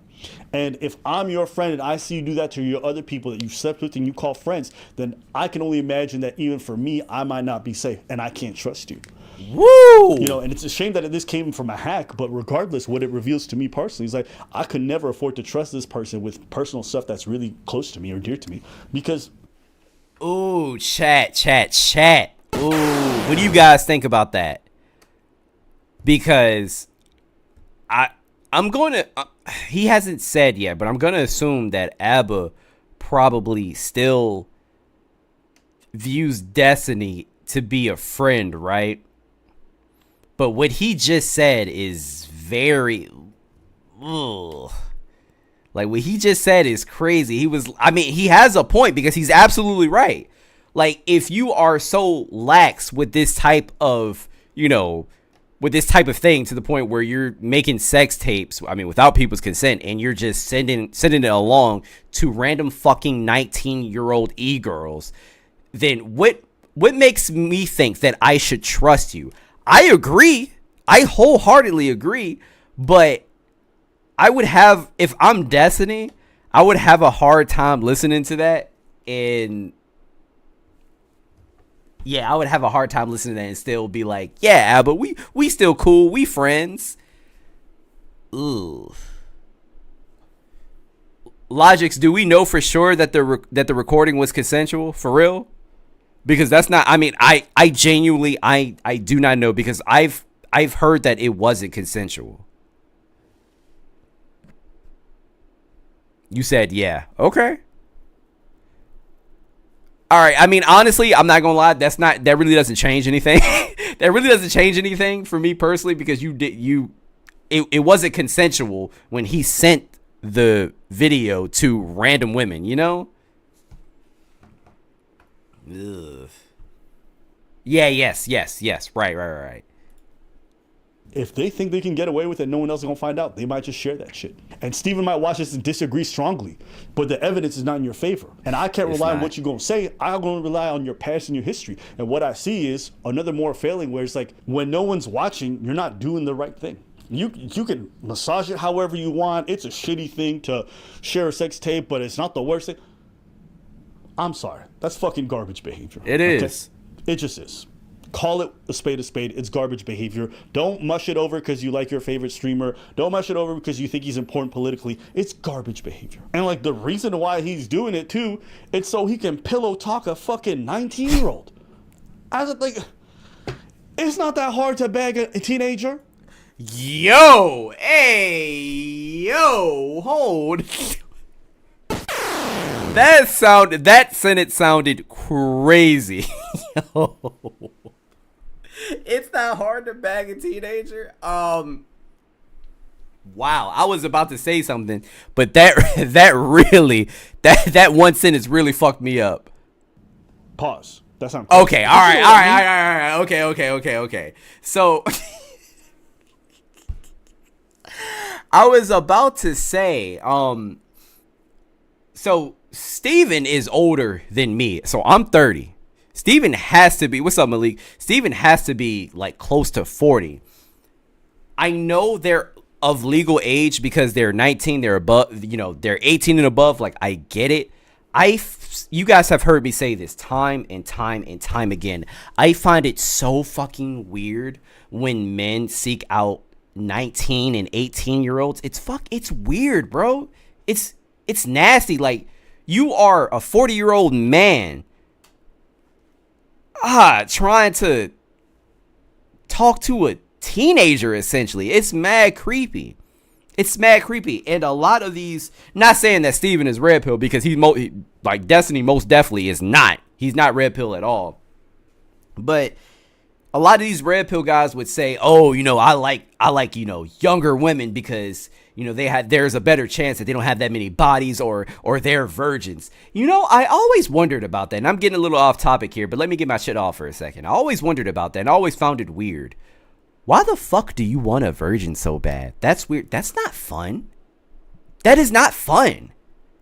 And if I'm your friend and I see you do that to your other people that you slept with and you call friends, then I can only imagine that even for me, I might not be safe and I can't trust you. Woo! And it's a shame that this came from a hack, but regardless, what it reveals to me personally is like, I could never afford to trust this person with personal stuff that's really close to me or dear to me because... Ooh, chat. Ooh, what do you guys think about that? Because I'm going to... he hasn't said yet, but I'm going to assume that Abba probably still views Destiny to be a friend, right? But what he just said is very... ugh. Like, what he just said is crazy. He has a point because he's absolutely right. Like, if you are so lax with this type of, with this type of thing to the point where you're making sex tapes, without people's consent, and you're just sending it along to random fucking 19-year-old e-girls, then what makes me think that I should trust you? I agree. I wholeheartedly agree, but if I'm Destiny, I would have a hard time listening to that, and yeah, I would have a hard time listening to that and still be like, yeah, but we still cool. We friends. Ooh. Logix, do we know for sure that the recording was consensual? For real? Because that's not, I genuinely, I do not know because I've heard that it wasn't consensual. You said, yeah. Okay. All right. Honestly, I'm not gonna lie. That really doesn't change anything. That really doesn't change anything for me personally because it wasn't consensual when he sent the video to random women. Ugh. Yeah, yes. Right. If they think they can get away with it, no one else is gonna find out. They might just share that shit. And Steven might watch this and disagree strongly, but the evidence is not in your favor. And I can't rely on what you're gonna say. I'm gonna rely on your past and your history. And what I see is another moral failing where it's like, when no one's watching, you're not doing the right thing. You can massage it however you want. It's a shitty thing to share a sex tape, but it's not the worst thing. I'm sorry. That's fucking garbage behavior. It is. It just is. Call it a spade. It's garbage behavior. Don't mush it over because you like your favorite streamer. Don't mush it over because you think he's important politically. It's garbage behavior. And like the reason why he's doing it too, it's so he can pillow talk a fucking 19-year-old. I was like, it's not that hard to bag a teenager. Yo, hold. That sentence sounded crazy. Yo. It's not hard to bag a teenager. Wow, I was about to say something, but that one sentence really fucked me up. Pause. That's not okay. All right. Okay. So I was about to say, so Steven is older than me. So I'm 30. Steven has to be, what's up, Malik? Steven has to be like close to 40. I know they're of legal age because they're 19, they're above, they're 18 and above. Like, I get it. You guys have heard me say this time and time again. I find it so fucking weird when men seek out 19 and 18-year-olds. It's weird, bro. It's nasty. Like, you are a 40-year-old man trying to talk to a teenager, essentially. It's mad creepy. And a lot of these, not saying that Steven is red pill, because like Destiny most definitely is not. He's not red pill at all. But a lot of these red pill guys would say, oh, I like younger women because there's a better chance that they don't have that many bodies or they're virgins. I always wondered about that, and I'm getting a little off topic here, but let me get my shit off for a second. I always wondered about that, and I always found it weird. Why the fuck do you want a virgin so bad? That's weird. That's not fun. That is not fun.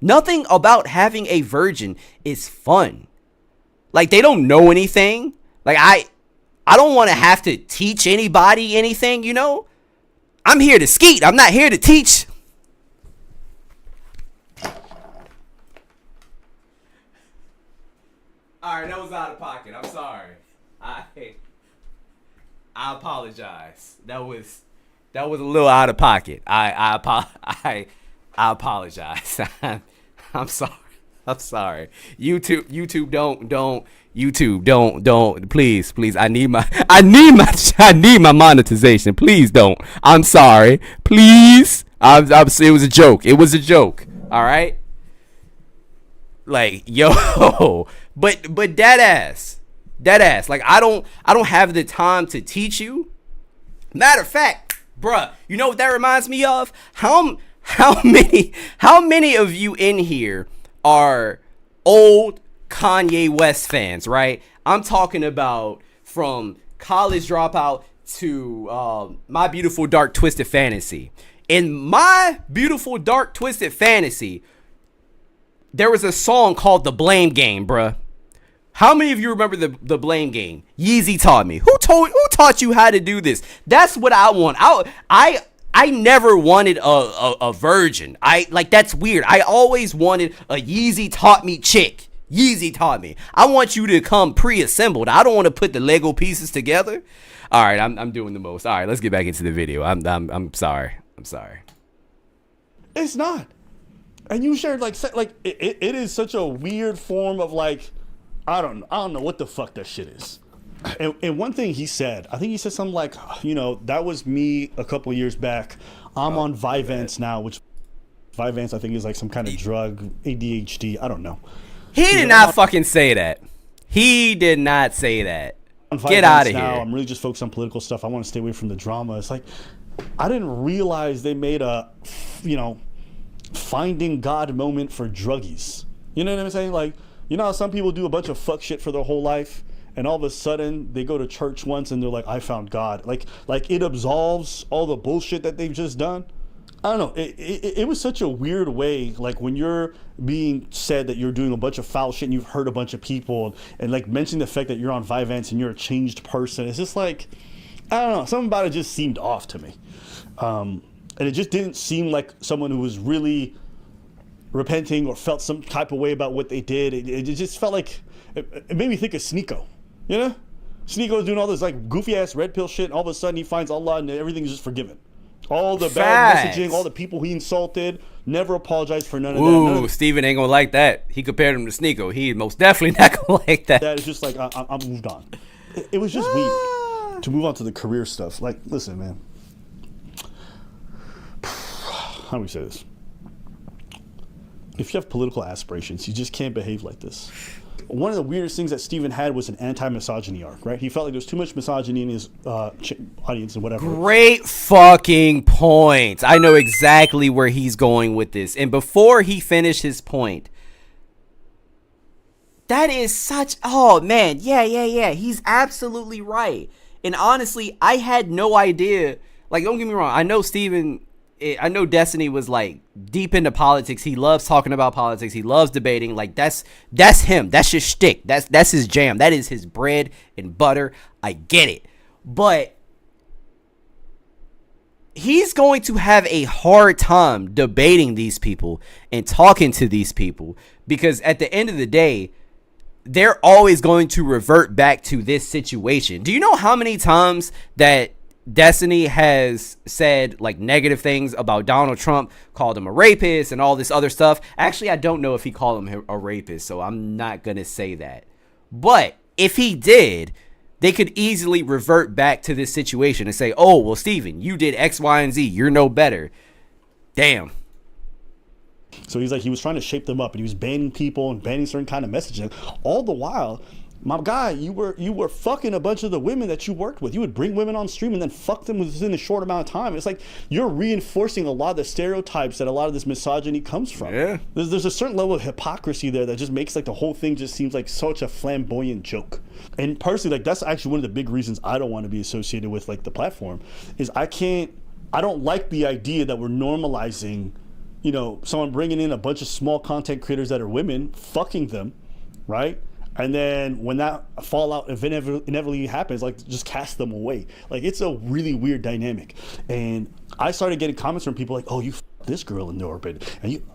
Nothing about having a virgin is fun. Like, they don't know anything. Like, I don't want to have to teach anybody anything, I'm here to skeet. I'm not here to teach. All right, that was out of pocket. I'm sorry. I apologize. That was a little out of pocket. I apologize. I'm sorry. YouTube don't please I need my monetization. Please don't. I'm sorry. Please. It was a joke. All right? Like, yo, but dead ass. Like, I don't have the time to teach you. Matter of fact, bruh, you know what that reminds me of? How many of you in here are old Kanye West fans, right? I'm talking about from College Dropout to My Beautiful Dark Twisted Fantasy. In My Beautiful Dark Twisted Fantasy, there was a song called The Blame Game, bruh. How many of you remember the Blame Game? Yeezy taught me. Who taught you how to do this? That's what I want. I never wanted a virgin. That's weird. I always wanted a Yeezy taught me chick. Yeezy taught me. I want you to come pre-assembled. I don't want to put the Lego pieces together. All right, I'm doing the most. All right, let's get back into the video. I'm sorry. It's not. And you shared it is such a weird form of I don't know what the fuck that shit is. And one thing he said, I think he said something like, that was me a couple years back. I'm on Vyvanse now, which Vyvanse I think is like some kind of drug, ADHD. I don't know. He did not fucking say that. He did not say that. Get out of here. I'm really just focused on political stuff. I want to stay away from the drama. It's like, I didn't realize they made a, finding God moment for druggies. You know what I'm saying? Like, how some people do a bunch of fuck shit for their whole life, and all of a sudden they go to church once and they're like, I found God. Like it absolves all the bullshit that they've just done. I don't know. It was such a weird way. Like when you're being said that you're doing a bunch of foul shit and you've hurt a bunch of people, and like mentioning the fact that you're on Vyvanse and you're a changed person. It's just like, I don't know. Something about it just seemed off to me. And it just didn't seem like someone who was really repenting or felt some type of way about what they did. It just felt like, it made me think of Sneeko, you know? Sneeko's doing all this like goofy ass red pill shit, and all of a sudden he finds Allah and everything's just forgiven. All the bad messaging, all the people he insulted, never apologized for none of that. Ooh, Steven ain't gonna like that. He compared him to Sneeko. He most definitely not gonna like that. That is just like, I'm moved on. It was just weird. To move on to the career stuff. Like, listen, man. How do we say this? If you have political aspirations, you just can't behave like this. One of the weirdest things that Steven had was an anti-misogyny arc, right? He felt like there was too much misogyny in his audience and whatever. Great fucking point. I know exactly where he's going with this. And before he finished his point, that is such... Oh, man. Yeah. He's absolutely right. And honestly, I had no idea. Like, don't get me wrong. I know Steven... I know Destiny was like deep into politics. He loves talking about politics. He loves debating. Like that's him. That's his shtick. That's his jam. That is his bread and butter. I get it. But he's going to have a hard time debating these people and talking to these people, because at the end of the day, they're always going to revert back to this situation. Do you know how many times that Destiny has said like negative things about Donald Trump, called him a rapist and all this other stuff? Actually, I don't know if he called him a rapist, so I'm not going to say that. But if he did, they could easily revert back to this situation and say, oh, well, Steven, you did X, Y, and Z. You're no better. Damn. So he's like, he was trying to shape them up, and he was banning people and banning certain kind of messaging. All the while, my guy, you were fucking a bunch of the women that you worked with. You would bring women on stream and then fuck them within a short amount of time. It's like you're reinforcing a lot of the stereotypes that a lot of this misogyny comes from. Yeah. There's a certain level of hypocrisy there that just makes like the whole thing just seems like such a flamboyant joke. And personally, like that's actually one of the big reasons I don't want to be associated with like the platform is I don't like the idea that we're normalizing, you know, someone bringing in a bunch of small content creators that are women, fucking them, right? And then when that fallout inevitably happens, like just cast them away. Like it's a really weird dynamic. And I started getting comments from people like, oh, you this girl in the orbit. And you,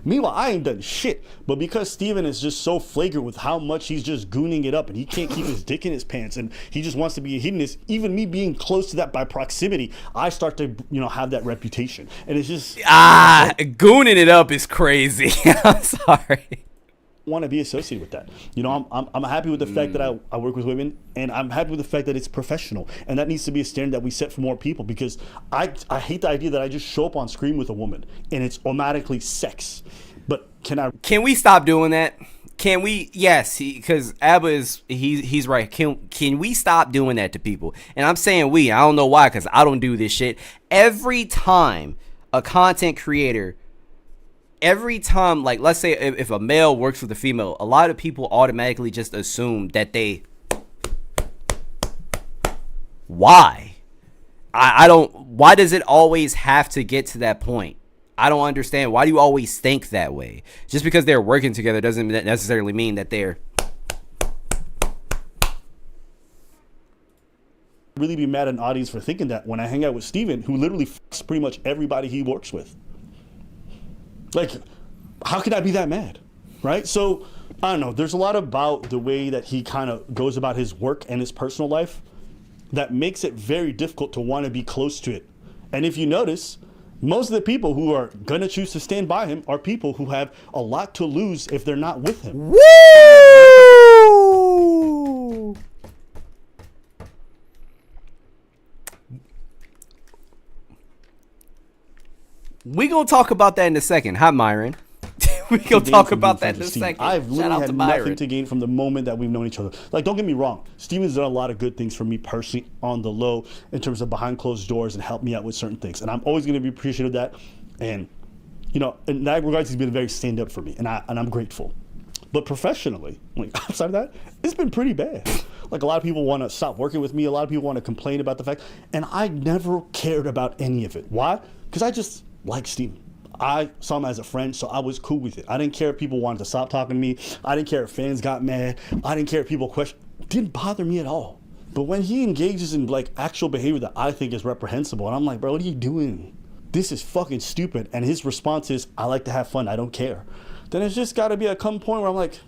meanwhile, I ain't done shit. But because Steven is just so flagrant with how much he's just gooning it up and he can't keep his dick in his pants and he just wants to be a hedonist, even me being close to that by proximity, I start to, you know, have that reputation. And it's just... Gooning it up is crazy. I'm sorry. Want to be associated with that. You know, I'm happy with the fact that I work with women, and I'm happy with the fact that it's professional, and that needs to be a standard that we set for more people, because I hate the idea that I just show up on screen with a woman and it's automatically sex. But can we stop doing that? Can we? Yes, because Abba is he's right. Can we stop doing that to people? And I'm saying we. I don't know why, because I don't do this shit. Every time a content creator, every time, like, let's say if a male works with a female, a lot of people automatically just assume that they... Why? I don't... Why does it always have to get to that point? I don't understand. Why do you always think that way? Just because they're working together doesn't necessarily mean that they're... Really be mad at an audience for thinking that when I hang out with Steven, who literally fucks pretty much everybody he works with. Like, how could I be that mad, right? So, I don't know. There's a lot about the way that he kind of goes about his work and his personal life that makes it very difficult to want to be close to it. And if you notice, most of the people who are going to choose to stand by him are people who have a lot to lose if they're not with him. Woo! We gonna talk about that in a second. Hi, Myron. We gonna talk about that in a second. I've literally had nothing to gain from the moment that we've known each other. Like, don't get me wrong. Steven's done a lot of good things for me personally on the low in terms of behind closed doors and helped me out with certain things. And I'm always going to be appreciative of that. And, you know, in that regard, he's been very stand up for me. And I'm grateful. But professionally, like outside of that, it's been pretty bad. Like a lot of people want to stop working with me. A lot of people want to complain about the fact, and I never cared about any of it. Why? Because I just like Steven. I saw him as a friend, so I was cool with it. I didn't care if people wanted to stop talking to me. I didn't care if fans got mad. I didn't care if people questioned. It didn't bother me at all. But when he engages in like actual behavior that I think is reprehensible, and I'm like, bro, what are you doing? This is fucking stupid. And his response is, I like to have fun. I don't care. Then it's just got to be a come point where I'm like,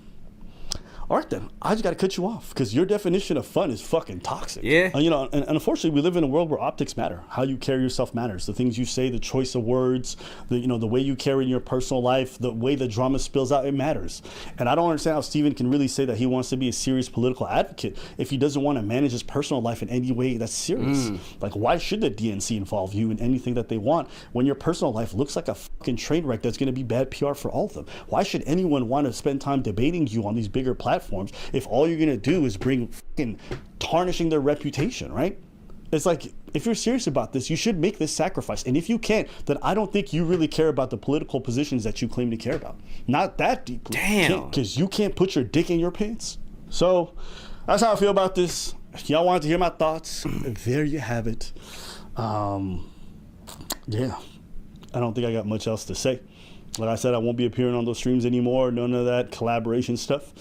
all right, then I just got to cut you off because your definition of fun is fucking toxic. Yeah. You know, and unfortunately, we live in a world where optics matter. How you carry yourself matters. The things you say, the choice of words, the way you carry in your personal life, the way the drama spills out, it matters. And I don't understand how Steven can really say that he wants to be a serious political advocate if he doesn't want to manage his personal life in any way that's serious. Like, why should the DNC involve you in anything that they want when your personal life looks like a fucking train wreck that's going to be bad PR for all of them? Why should anyone want to spend time debating you on these bigger platforms if all you're gonna do is bring fucking tarnishing their reputation, right? It's like, if you're serious about this, you should make this sacrifice. And if you can't, then I don't think you really care about the political positions that you claim to care about. Not that deeply. Damn. Because you can't put your dick in your pants. So that's how I feel about this. If y'all wanted to hear my thoughts, there you have it. Yeah, I don't think I got much else to say. Like I said, I won't be appearing on those streams anymore. None of that collaboration stuff.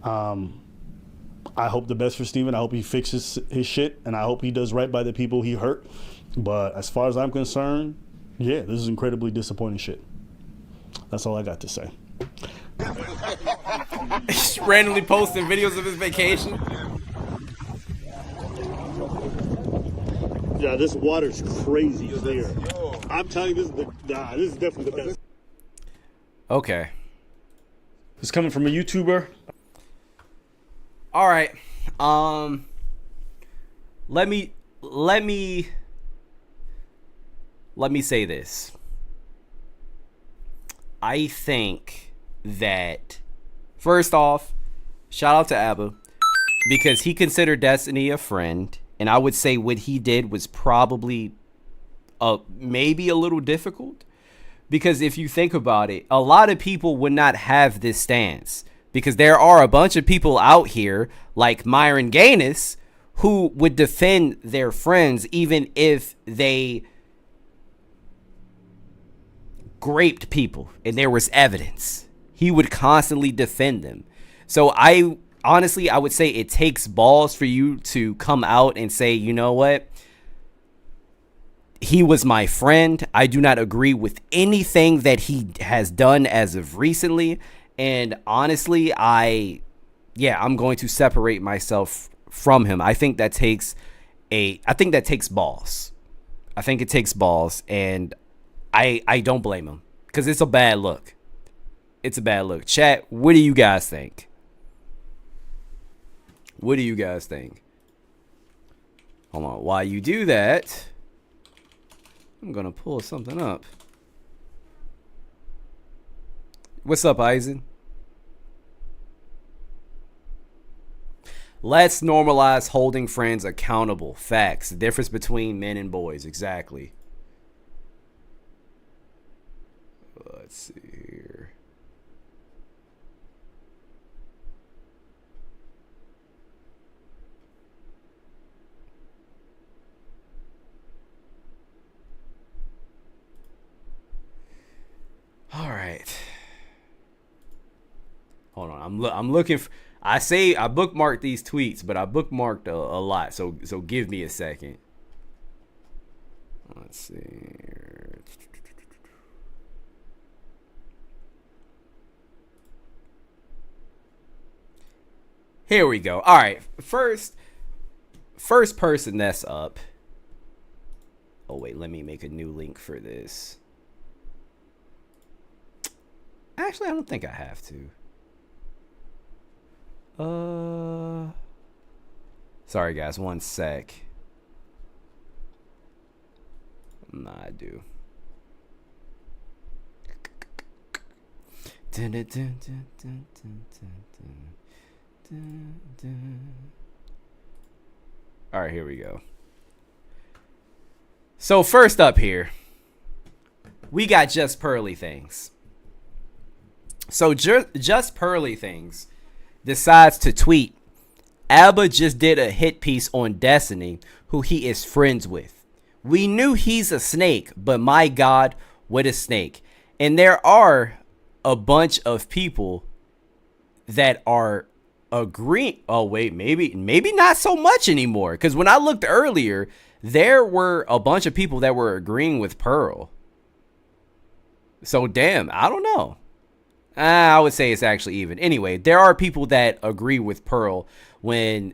I hope the best for Steven. I hope he fixes his shit, and I hope he does right by the people he hurt. But as far as I'm concerned, yeah, this is incredibly disappointing shit. That's all I got to say. Randomly posting videos of his vacation. Yeah, this water's crazy clear. I'm telling you, this is definitely the best. Okay. It's coming from a YouTuber. All right. Let me say this. I think that first off, shout out to Abba because he considered Destiny a friend, and I would say what he did was probably maybe a little difficult. Because if you think about it, a lot of people would not have this stance. Because there are a bunch of people out here like Myron Gaines who would defend their friends even if they raped people and there was evidence. He would constantly defend them. So I would say it takes balls for you to come out and say, you know what? He was my friend. I do not agree with anything that he has done as of recently. And honestly, I'm going to separate myself from him. I think that takes balls. I think it takes balls, and I don't blame him because it's a bad look. It's a bad look. Chat, what do you guys think? What do you guys think? Hold on. While you do that, I'm going to pull something up. What's up, Eisen? Let's normalize holding friends accountable. Facts. The difference between men and boys. Exactly. Let's see here. All right. Hold on. I'm looking for, I bookmarked these tweets, but I bookmarked a lot. So give me a second. Let's see here. Here we go. All right. First person that's up. Oh wait, let me make a new link for this. Actually, I don't think I have to. Sorry guys, one sec. Nah, I do. All right, here we go. So first up here, we got Just Pearly Things. So just Pearly Things decides to tweet, Abba just did a hit piece on Destiny, who he is friends with. We knew he's a snake, but my God, what a snake. And there are a bunch of people that are agreeing. Oh, wait, maybe not so much anymore. Because when I looked earlier, there were a bunch of people that were agreeing with Pearl. So, damn, I don't know. I would say it's actually even. Anyway, there are people that agree with Pearl when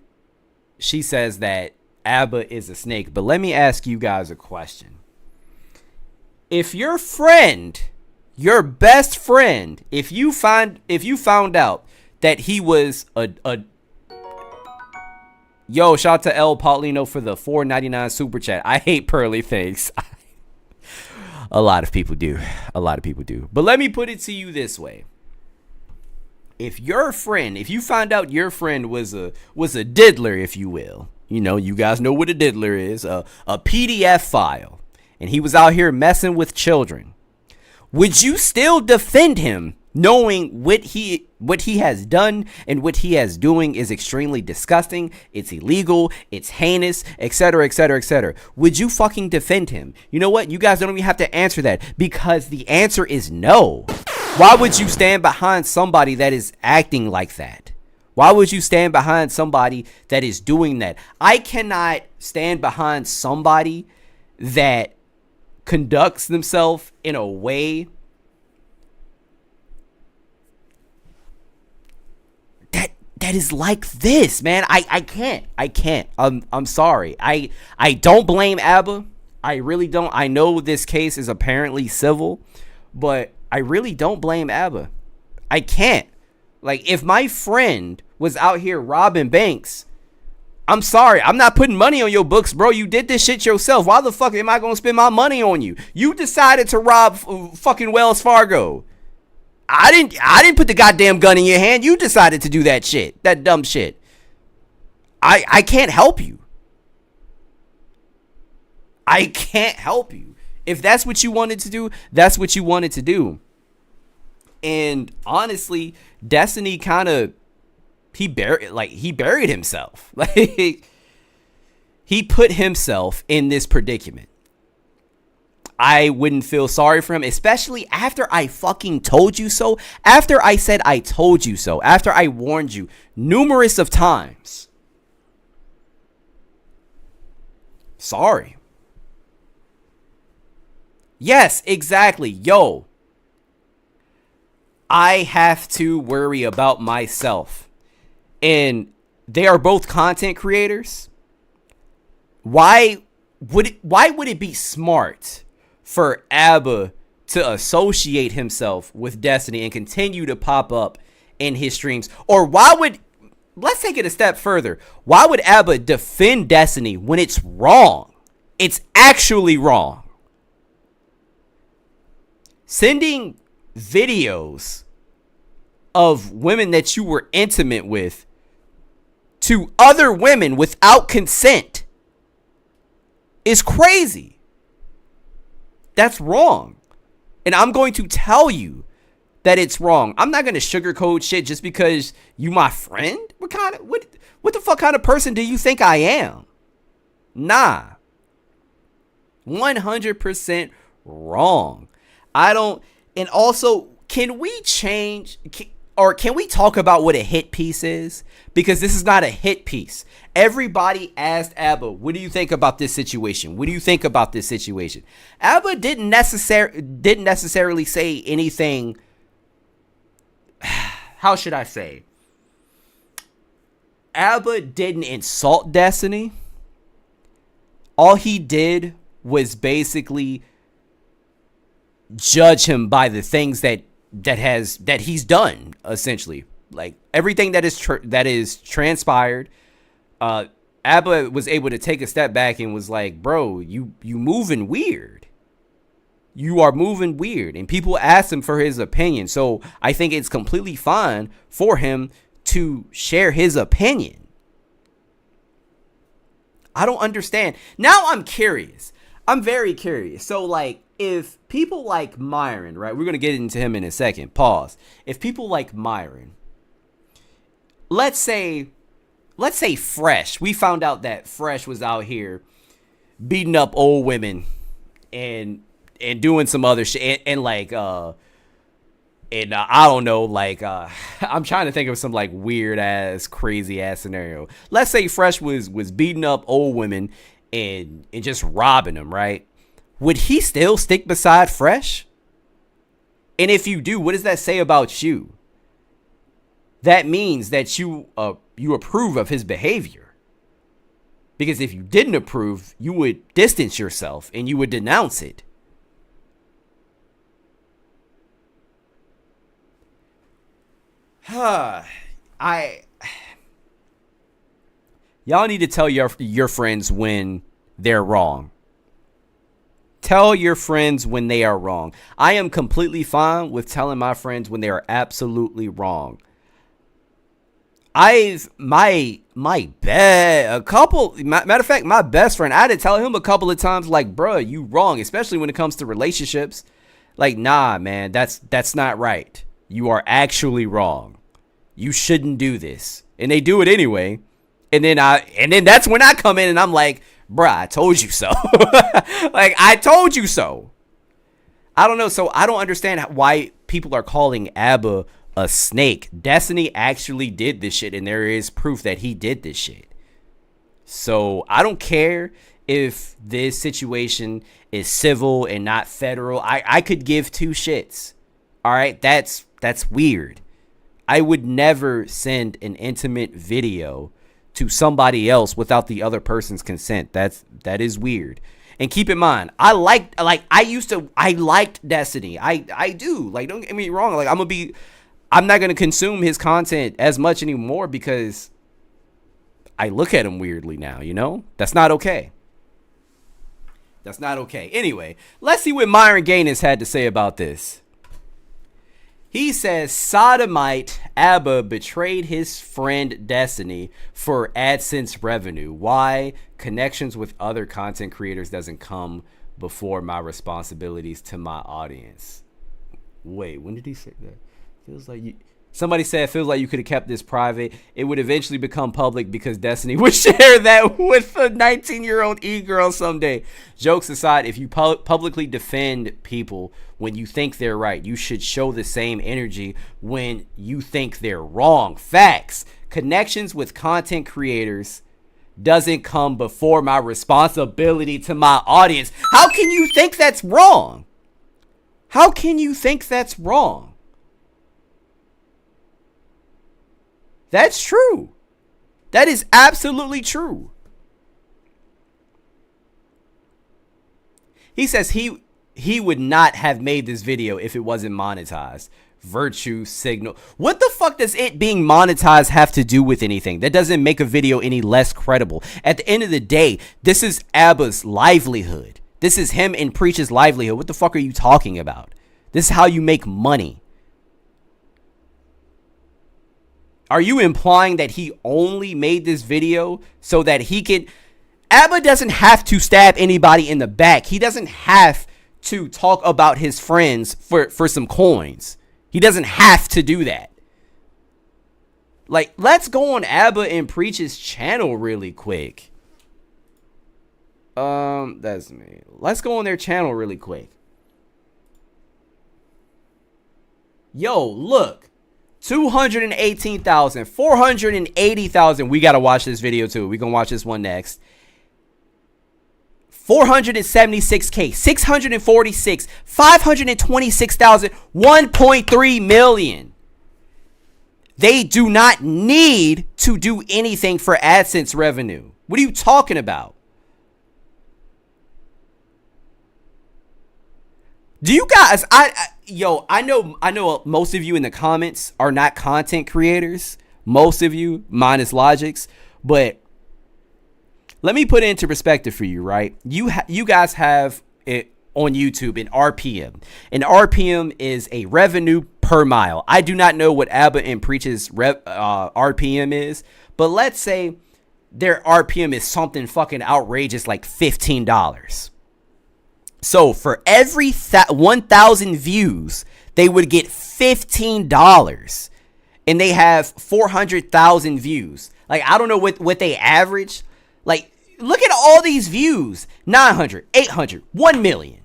she says that Abba is a snake. But let me ask you guys a question. If your friend, your best friend, if you found out that he was a yo, shout out to El Paulino for the $4.99 super chat. I hate Pearly Things. A lot of people do. But let me put it to you this way. If you find out your friend was a diddler, if you will, you guys know what a diddler is, a PDF file, and he was out here messing with children, would you still defend him knowing what he has done and what he has doing is extremely disgusting, it's illegal, it's heinous, etc., etc., etc.? Would you fucking defend him? You know what? You guys don't even have to answer that, because the answer is no. Why would you stand behind somebody that is acting like that? Why would you stand behind somebody that is doing that? I cannot stand behind somebody that conducts themselves in a way that is like this, man. I can't. I'm sorry. I don't blame Abba. I really don't. I know this case is apparently civil, but I really don't blame Abba. I can't. Like, if my friend was out here robbing banks, I'm sorry. I'm not putting money on your books, bro. You did this shit yourself. Why the fuck am I going to spend my money on you? You decided to rob fucking Wells Fargo. I didn't put the goddamn gun in your hand. You decided to do that shit. That dumb shit. I can't help you. I can't help you. If that's what you wanted to do, that's what you wanted to do. And honestly, Destiny kind of he buried himself. Like, he put himself in this predicament. I wouldn't feel sorry for him, especially after I fucking told you so. After I said I told you so. After I warned you numerous of times. Sorry. Yes, exactly. Yo, I have to worry about myself. And they are both content creators. Why would it be smart for Abba to associate himself with Destiny and continue to pop up in his streams? Or let's take it a step further. Why would Abba defend Destiny when it's wrong? It's actually wrong. Sending videos of women that you were intimate with to other women without consent is crazy. That's wrong. And I'm going to tell you that it's wrong. I'm not going to sugarcoat shit just because you my friend. What the fuck kind of person do you think I am? Nah. 100% wrong. And also, can we talk about what a hit piece is? Because this is not a hit piece. Everybody asked Abba, what do you think about this situation? What do you think about this situation? Abba didn't necessarily say anything. How should I say? Abba didn't insult Destiny. All he did was basically judge him by the things that he's done, essentially. Like, everything that is transpired. Abba was able to take a step back and was like, bro, you moving weird. You are moving weird. And people asked him for his opinion. So I think it's completely fine for him to share his opinion. I don't understand. Now I'm curious. I'm very curious. So, like, if people like Myron, right? We're going to get into him in a second. Pause. If people like Myron, let's say Fresh. We found out that Fresh was out here beating up old women and doing some other shit and I don't know, I'm trying to think of some like weird ass, crazy ass scenario. Let's say Fresh was beating up old women and just robbing them, right? Would he still stick beside Fresh? And if you do, what does that say about you? That means that you approve of his behavior. Because if you didn't approve, you would distance yourself and you would denounce it. Y'all need to tell your friends when they're wrong. Tell your friends when they are wrong. I am completely fine with telling my friends when they are absolutely wrong. Matter of fact, my best friend, I had to tell him a couple of times, like, bruh, you wrong, especially when it comes to relationships. Like, nah, man, that's not right. You are actually wrong. You shouldn't do this. And they do it anyway. And then that's when I come in and I'm like, bruh, I told you so. Like, I told you so. I don't know. So I don't understand why people are calling Abba a snake. Destiny actually did this shit, and there is proof that he did this shit. So I don't care if this situation is civil and not federal. I could give two shits. All right, that's weird. I would never send an intimate video to somebody else without the other person's consent. That is weird. And keep in mind, I liked Destiny. I do. Like, don't get me wrong. Like, I'm not gonna consume his content as much anymore because I look at him weirdly now, you know? That's not okay. That's not okay. Anyway, let's see what Myron Gaines had to say about this. He says sodomite Abba betrayed his friend Destiny for AdSense revenue. Why? Connections with other content creators doesn't come before my responsibilities to my audience. Wait, when did he say that? Feels like you... Somebody said, feels like you could have kept this private. It would eventually become public because Destiny would share that with a 19-year-old e-girl someday. Jokes aside, if you publicly defend people when you think they're right, you should show the same energy when you think they're wrong. Facts. Connections with content creators doesn't come before my responsibility to my audience. How can you think that's wrong? How can you think that's wrong? That's true. That is absolutely true. He says he would not have made this video if it wasn't monetized. Virtue signal. What the fuck does it being monetized have to do with anything? That doesn't make a video any less credible. At the end of the day, this is Abba's livelihood. This is him and Preach's livelihood. What the fuck are you talking about? This is how you make money. Are you implying that he only made this video so that he can... Abba doesn't have to stab anybody in the back. He doesn't have to talk about his friends for some coins. He doesn't have to do that. Like, let's go on Abba and Preach's channel really quick. That's me. Let's go on their channel really quick. Yo, look. 218,000, 480,000. We got to watch this video too. We're going to watch this one next. 476K, 646, 526,000, 1.3 million. They do not need to do anything for AdSense revenue. What are you talking about? Do you guys, I know most of you in the comments are not content creators. Most of you, minus Logics, but let me put it into perspective for you, right? You guys have it on YouTube an RPM. An RPM is a revenue per mile. I do not know what Abba and Preach's RPM is, but let's say their RPM is something fucking outrageous like $15. So for every 1,000 views, they would get $15, and they have 400,000 views. Like, I don't know what they average. Like, look at all these views: 900, 800, 1 million,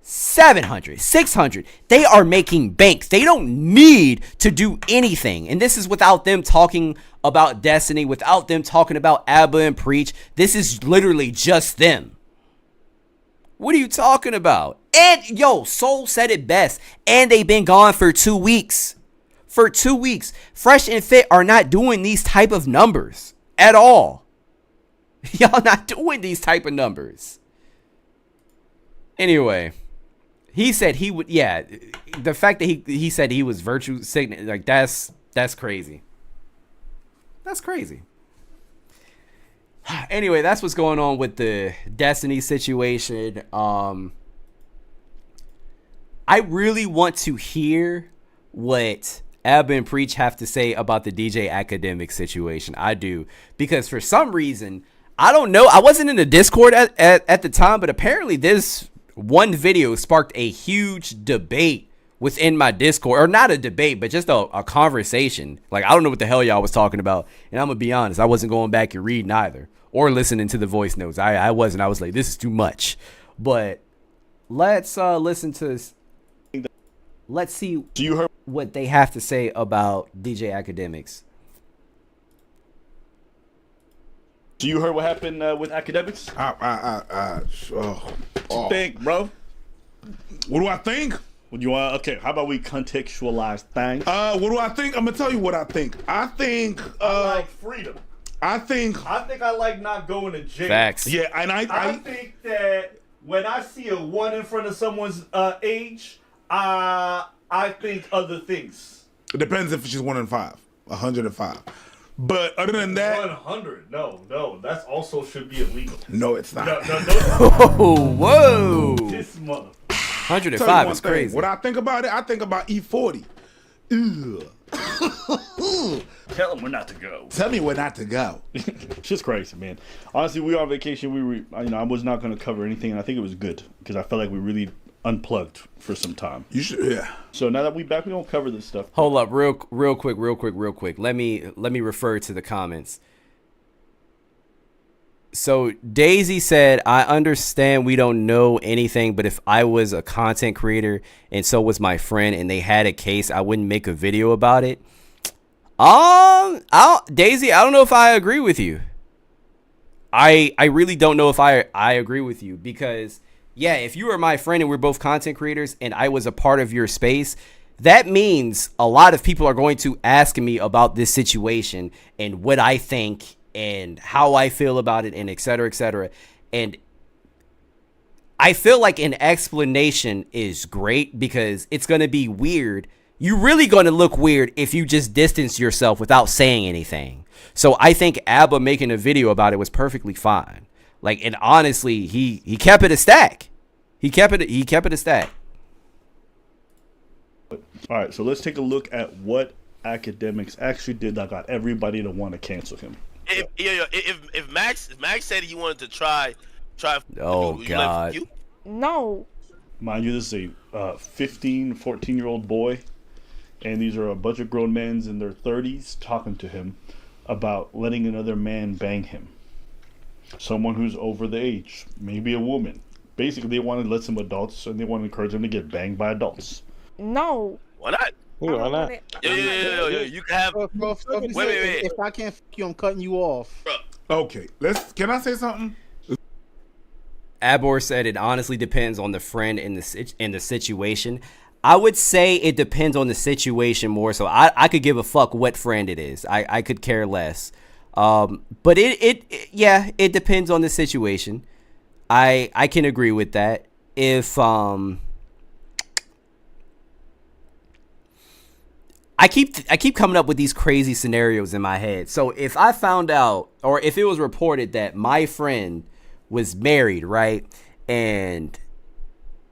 700, 600. They are making bank. They don't need to do anything. And this is without them talking about Destiny, without them talking about Abba and Preach. This is literally just them. What are you talking about? And yo, Soul said it best. And they've been gone for 2 weeks. For 2 weeks. Fresh and Fit are not doing these type of numbers at all. Y'all not doing these type of numbers. Anyway, he said he would. Yeah, the fact that he said he was virtue signaling, like, that's crazy. That's crazy. Anyway, that's what's going on with the Destiny situation. I really want to hear what Abba and Preach have to say about the DJ Akademiks situation. I do, because for some reason, I don't know, I wasn't in the Discord at the time, but apparently this one video sparked a huge debate within my Discord, or not a debate, but just a conversation. Like, I don't know what the hell y'all was talking about, and I'm gonna be honest, I wasn't going back and reading either, or listening to the voice notes. I wasn't. I was like, this is too much. But let's listen to this. Let's see what they have to say about DJ Akademiks. So you heard what happened with Akademiks? What you think, bro? What do I think? What you want? Okay, how about we contextualize things? What do I think? I'm gonna tell you what I think. I think I like freedom. I think I like not going to jail. Facts. yeah, and I think that when I see a 1 in front of someone's age, I think other things. it depends if she's 1 in 5, 105. But other than that, 100. No, that also should be illegal. no, it's not. No. Oh, whoa. This mother. 105 is thing. crazy. What I think about it, I think about E40. Ugh. Tell them we're not to go. Tell me where not to go. Shit's crazy, man. Honestly, we were on vacation. I was not going to cover anything, and I think it was good because I felt like we really unplugged for some time. You should, yeah. So now that we back, we don't cover this stuff. Hold up, real quick. Let me refer to the comments. So Daisy said, I understand we don't know anything, but if I was a content creator and so was my friend and they had a case, I wouldn't make a video about it. Daisy, I don't know if I agree with you. I really don't know if I agree with you, because yeah, if you were my friend and we're both content creators and I was a part of your space, that means a lot of people are going to ask me about this situation and what I think and how I feel about it, and et cetera, et cetera. And I feel like an explanation is great, because it's going to be weird. You're really going to look weird if you just distance yourself without saying anything. So I think Abba making a video about it was perfectly fine. Like, and honestly, he kept it a stack. He kept it a stack. All right, so let's take a look at what Akademiks actually did that got everybody to want to cancel him. If Max said he wanted to try. Oh God. No. Mind you, this is a 15, 14-year-old boy, and these are a bunch of grown men in their 30s talking to him about letting another man bang him. Someone who's over the age, maybe a woman. Basically, they want to let some adults, and they want to encourage them to get banged by adults. No. Why not? Why not? Yo, you can have. Wait. If I can't fuck you, I'm cutting you off. Okay, can I say something? Abor said it honestly depends on the friend in the situation. I would say it depends on the situation more so. I could give a fuck what friend it is. I could care less. But it depends on the situation. I can agree with that. If I keep coming up with these crazy scenarios in my head. So if I found out, or if it was reported that my friend was married, right, and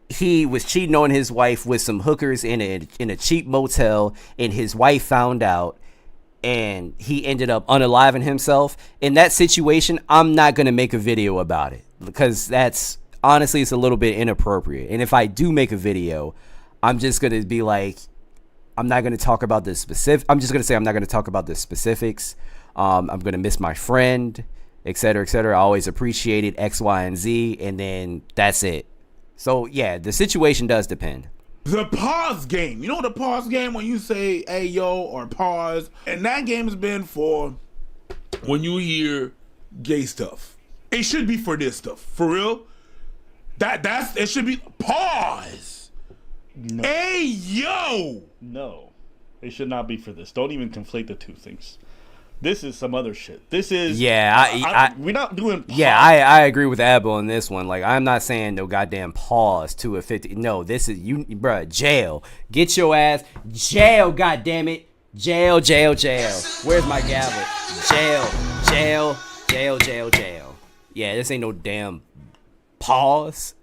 he was cheating on his wife with some hookers in a cheap motel, and his wife found out, and he ended up unaliving himself, in that situation, I'm not gonna make a video about it, because that's honestly, it's a little bit inappropriate. And if I do make a video, I'm just going to be like, I'm not going to talk about the specific. I'm just going to say I'm not going to talk about the specifics. I'm going to miss my friend, etc., etc. I always appreciated X, Y, and Z, and then that's it. So yeah, the situation does depend. The pause game. You know the pause game when you say "hey yo" or pause, and that game has been for when you hear gay stuff. It should be for this stuff. For real. That's it should be pause. No. Hey yo. No, it should not be for this. Don't even conflate the two things. This is some other shit. This is we're not doing. Pause. Yeah, I agree with Abel on this one. Like, I'm not saying no goddamn pause to a 50. No, this is you, bruh. Jail. Get your ass jail. Goddamn it. Jail, jail, jail. Where's my gavel? Jail, jail, jail, jail, jail. Yeah, this ain't no damn pause.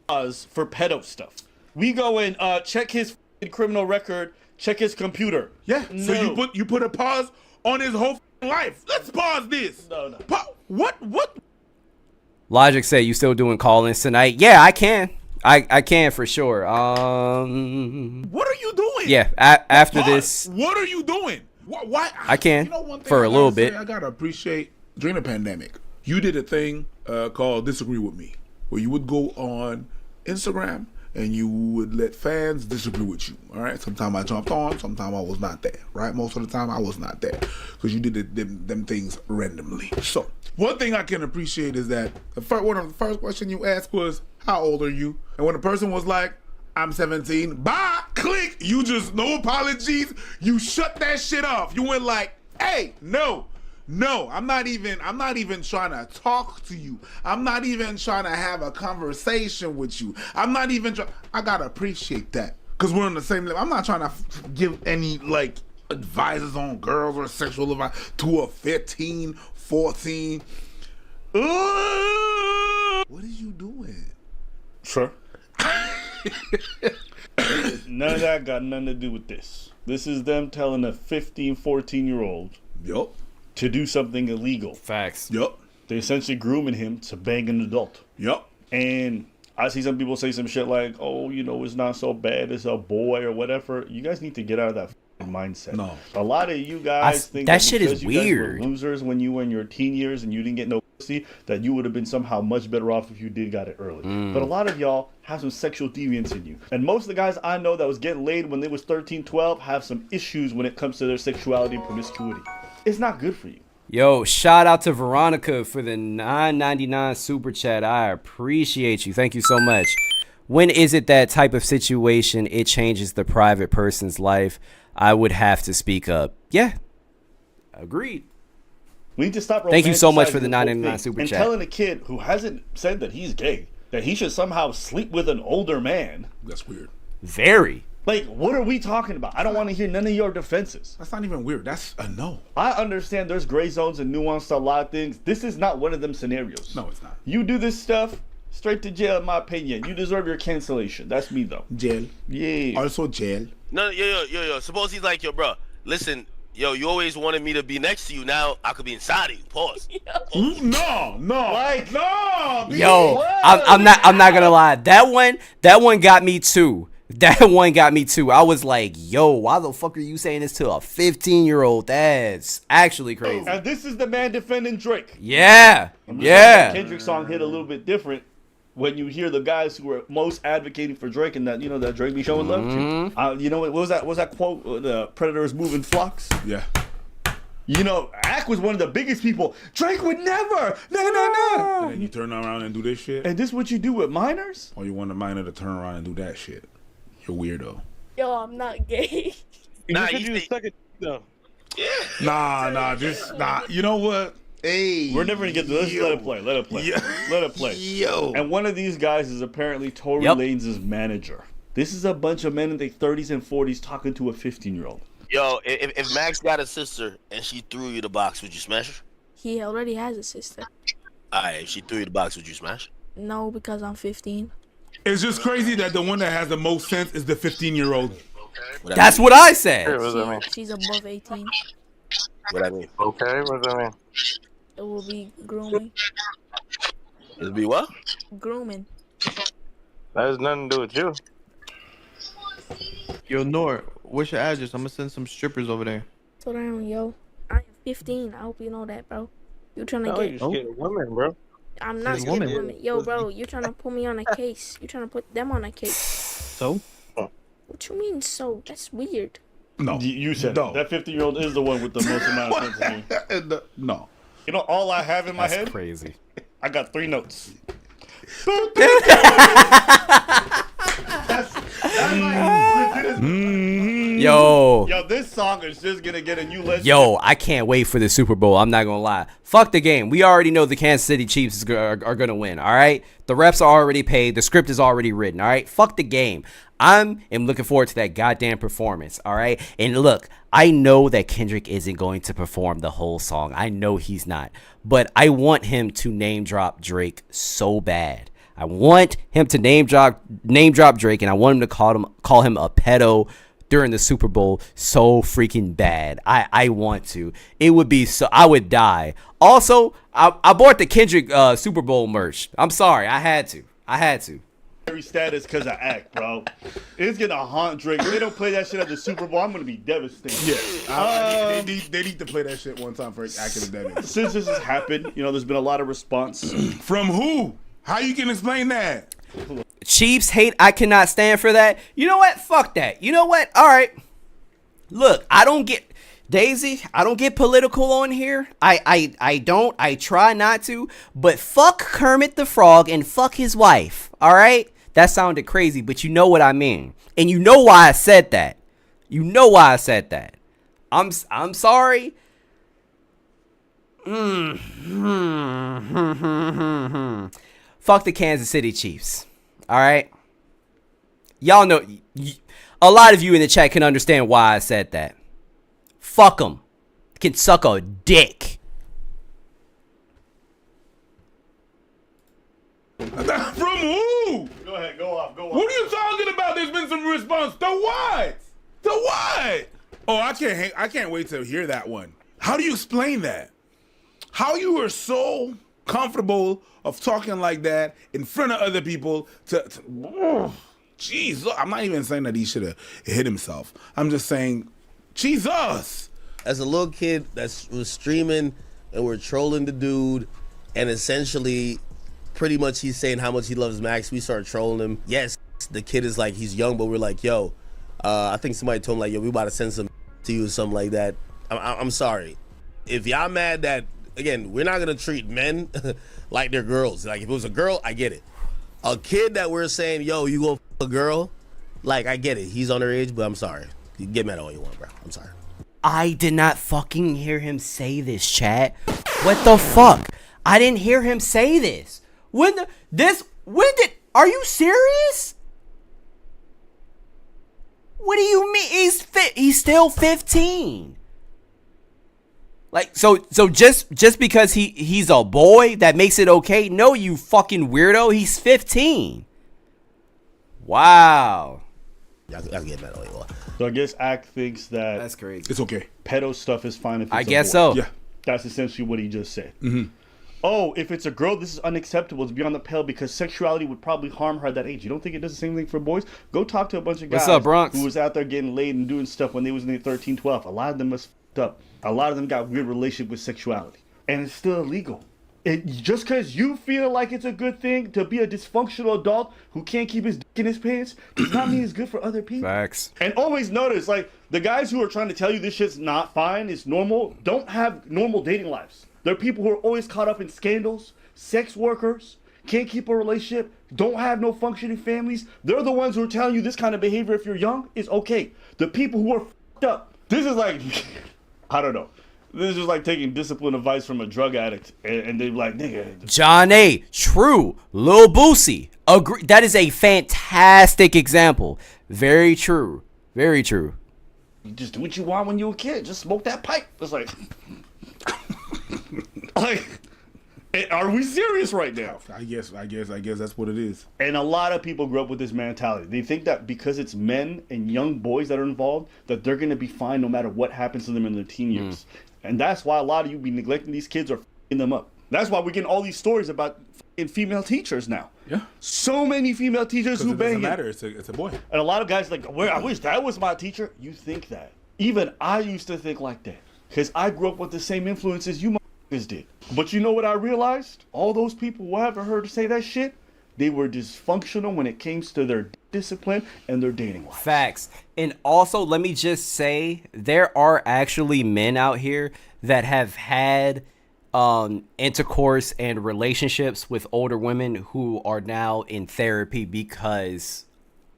Pause for pedo stuff. We go and check his criminal record, check his computer. Yeah. No. So you put a pause on his whole life. Let's pause this. No. What? Logic say you still doing call-ins tonight? Yeah, I can. I can for sure. What are you doing? Yeah, after this. What are you doing? Why? I can, You know, one thing for I a little gotta bit. I gotta appreciate during the pandemic, you did a thing called Disagree With Me, where you would go on Instagram and you would let fans disagree with you. All right. Sometimes I jumped on, sometimes I was not there. Right. Most of the time I was not there because you did them things randomly. So one thing I can appreciate is that one of the first questions you asked was, "How old are you?" And when the person was like, "I'm 17," bye, click. You just no apologies. You shut that shit off. You went like, "Hey, no, I'm not even trying to talk to you. I'm not even trying to have a conversation with you. I'm not even I gotta appreciate that because we're on the same level. I'm not trying to give any like advices on girls or sexual advice to a 15, 14. What is you doing? Sure. None of that got nothing to do with this. This is them telling a 15, 14-year-old Yup. to do something illegal. Facts. Yup. They're essentially grooming him to bang an adult. Yup. And I see some people say some shit like, "Oh, you know, it's not so bad. It's a boy or whatever." You guys need to get out of that mindset. No. A lot of you guys think that shit because is you guys weird. were losers when you were in your teen years and you didn't get no pussy, that you would have been somehow much better off if you did got it early. But a lot of y'all have some sexual deviance in you. And most of the guys I know that was getting laid when they was 13, 12 have some issues when it comes to their sexuality and promiscuity. It's not good for you. Yo, shout out to Veronica for the $9.99 super chat. I appreciate you. Thank you so much. When is it that type of situation it changes the private person's life? I would have to speak up. Yeah, agreed. We need to stop. Thank you so much for romanticizing the whole $9.99 thing super and chat. telling a kid who hasn't said that he's gay that he should somehow sleep with an older man. That's weird. Very. Like, what are we talking about? I don't want to hear none of your defenses. That's not even weird. That's a no. I understand there's gray zones and nuance to a lot of things. This is not one of them scenarios. No, it's not. You do this stuff, straight to jail, in my opinion. You deserve your cancellation. That's me, though. Jail. Yeah. Also jail. No, yo. Suppose he's like, yo, bro. Listen, yo, you always wanted me to be next to you. Now I could be inside of you. Pause. No. Like, No. Yo, I'm not gonna lie. That one got me too. That one got me too. I was like, yo, why the fuck are you saying this to a 15-year-old? That's actually crazy. and this is the man defending Drake. Yeah. The Yeah. Kendrick song hit a little bit different when you hear the guys who were most advocating for Drake and that, you know, that Drake be showing love to. You know, what was that quote? The predators move in flocks. Yeah. You know, Ak was one of the biggest people. Drake would never. No. And then you turn around and do this shit? And this is what you do with minors? Or you want a minor to turn around and do that shit? You're weirdo. Yo, I'm not gay. Nah, you suck it though. Nah. You know what? Hey. We're never gonna get to this. Let it play. Let it play. Yo. And one of these guys is apparently Tory Lanez' manager. This is a bunch of men in their 30s and 40s talking to a 15-year-old. Yo, if Max got a sister and she threw you the box, would you smash her? He already has a sister. Alright, if she threw you the box, would you smash her? No, because I'm 15. It's just crazy that the one that has the most sense is the 15-year-old. That's what I said. What does that mean? She's above 18. What I mean? Okay, what does that mean? It will be grooming. It'll be what? Grooming. That has nothing to do with you. Yo, Nor, what's your address? I'm gonna send some strippers over there. So down, yo. I am 15. I hope you know that, bro. You trying to No, get? you're scared of women, bro. I'm not Hey, scared of woman. women. Yo, bro, you trying to put me on a case? You trying to put them on a case? So? What you mean? So that's weird. No, You said no. it. That 50-year-old is the one with the most amount of sense. No. You know, all I have in my That's head, crazy. I got 3 notes. Yo. Yo, this song is just gonna get a new list. Yo, I can't wait for the Super Bowl. I'm not gonna lie. Fuck the game. We already know the Kansas City Chiefs are gonna win. All right, the reps are already paid. The script is already written. All right, fuck the game. I'm looking forward to that goddamn performance. All right, and look, I know that Kendrick isn't going to perform the whole song. I know he's not, but I want him to name drop Drake so bad. I want him to name drop Drake, and I want him to call him a pedo during the Super Bowl so freaking bad. I want to. It would be so. I would die. Also, I bought the Kendrick Super Bowl merch. I'm sorry. I had to. Every status because I act, bro. It's gonna haunt Drake. If they don't play that shit at the Super Bowl, I'm gonna be devastated. Yeah, they need to play that shit one time for academics. Since this has happened, you know, there's been a lot of response. From who? How you can explain that? Chiefs hate. I cannot stand for that. You know what? Fuck that. You know what? All right. Look, I don't get Daisy. I don't get political on here. I don't. I try not to. But fuck Kermit the Frog and fuck his wife. All right. That sounded crazy, but you know what I mean. And you know why I said that. I'm sorry. Fuck the Kansas City Chiefs. All right. Y'all know, a lot of you in the chat can understand why I said that. Fuck them. Can suck a dick. From who? Go ahead, go off. What are you talking about? There's been some response. To what? Oh, I can't wait to hear that one. How do you explain that? How you are so comfortable of talking like that in front of other people jeez, look, I'm not even saying that he should have hit himself. I'm just saying, Jesus. As a little kid that was streaming and we're trolling the dude, and essentially pretty much he's saying how much he loves Max. We start trolling him. Yes, the kid is like, he's young, but we're like, yo, I think somebody told him like, yo, we about to send some to you or something like that. I'm sorry. If y'all mad that, again, we're not gonna treat men like they're girls. Like if it was a girl, I get it. A kid that we're saying, yo, you gonna f a girl, like I get it. He's underage, but I'm sorry. You can get mad all you want, bro. I'm sorry. I did not fucking hear him say this, chat. What the fuck? I didn't hear him say this. Are you serious? What do you mean? He's still 15. Like, so just because he's a boy, that makes it okay? No, you fucking weirdo. He's 15. Wow. Y'all get mad all you want. So I guess Act thinks that That's crazy. It's okay. pedo stuff is fine if it's I a guess boy. so. Yeah. That's essentially what he just said. Oh, if it's a girl, this is unacceptable. It's beyond the pale because sexuality would probably harm her at that age. You don't think it does the same thing for boys? Go talk to a bunch of guys What's up, Bronx? who was out there getting laid and doing stuff when they was in their 13, 12. A lot of them was f***ed up. A lot of them got weird relationship with sexuality. And it's still illegal. Just because you feel like it's a good thing to be a dysfunctional adult who can't keep his dick in his pants does not mean it's good for other people. Facts. And always notice, like, the guys who are trying to tell you this shit's not fine, it's normal, don't have normal dating lives. There are people who are always caught up in scandals, sex workers, can't keep a relationship, don't have no functioning families. They're the ones who are telling you this kind of behavior if you're young is okay. The people who are f***ed up. This is like, I don't know. This is just like taking discipline advice from a drug addict, and they're like, nigga. John A. True. Lil Boosie. Agree. That is a fantastic example. Very true. Very true. You just do what you want when you were a kid. Just smoke that pipe. It's like, like, are we serious right now? I guess that's what it is. And a lot of people grew up with this mentality. They think that because it's men and young boys that are involved, that they're going to be fine no matter what happens to them in their teen years. And that's why a lot of you be neglecting these kids or f***ing them up. That's why we're getting all these stories about female teachers now. Yeah. So many female teachers who It doesn't bang matter. It's a boy. And a lot of guys like, well, I wish that was my teacher. You think that. Even I used to think like that. Because I grew up with the same influences you motherfuckers did. But you know what I realized? All those people who I ever heard say that shit, they were dysfunctional when it came to their discipline and their dating life. Facts. And also, let me just say, there are actually men out here that have had intercourse and relationships with older women who are now in therapy because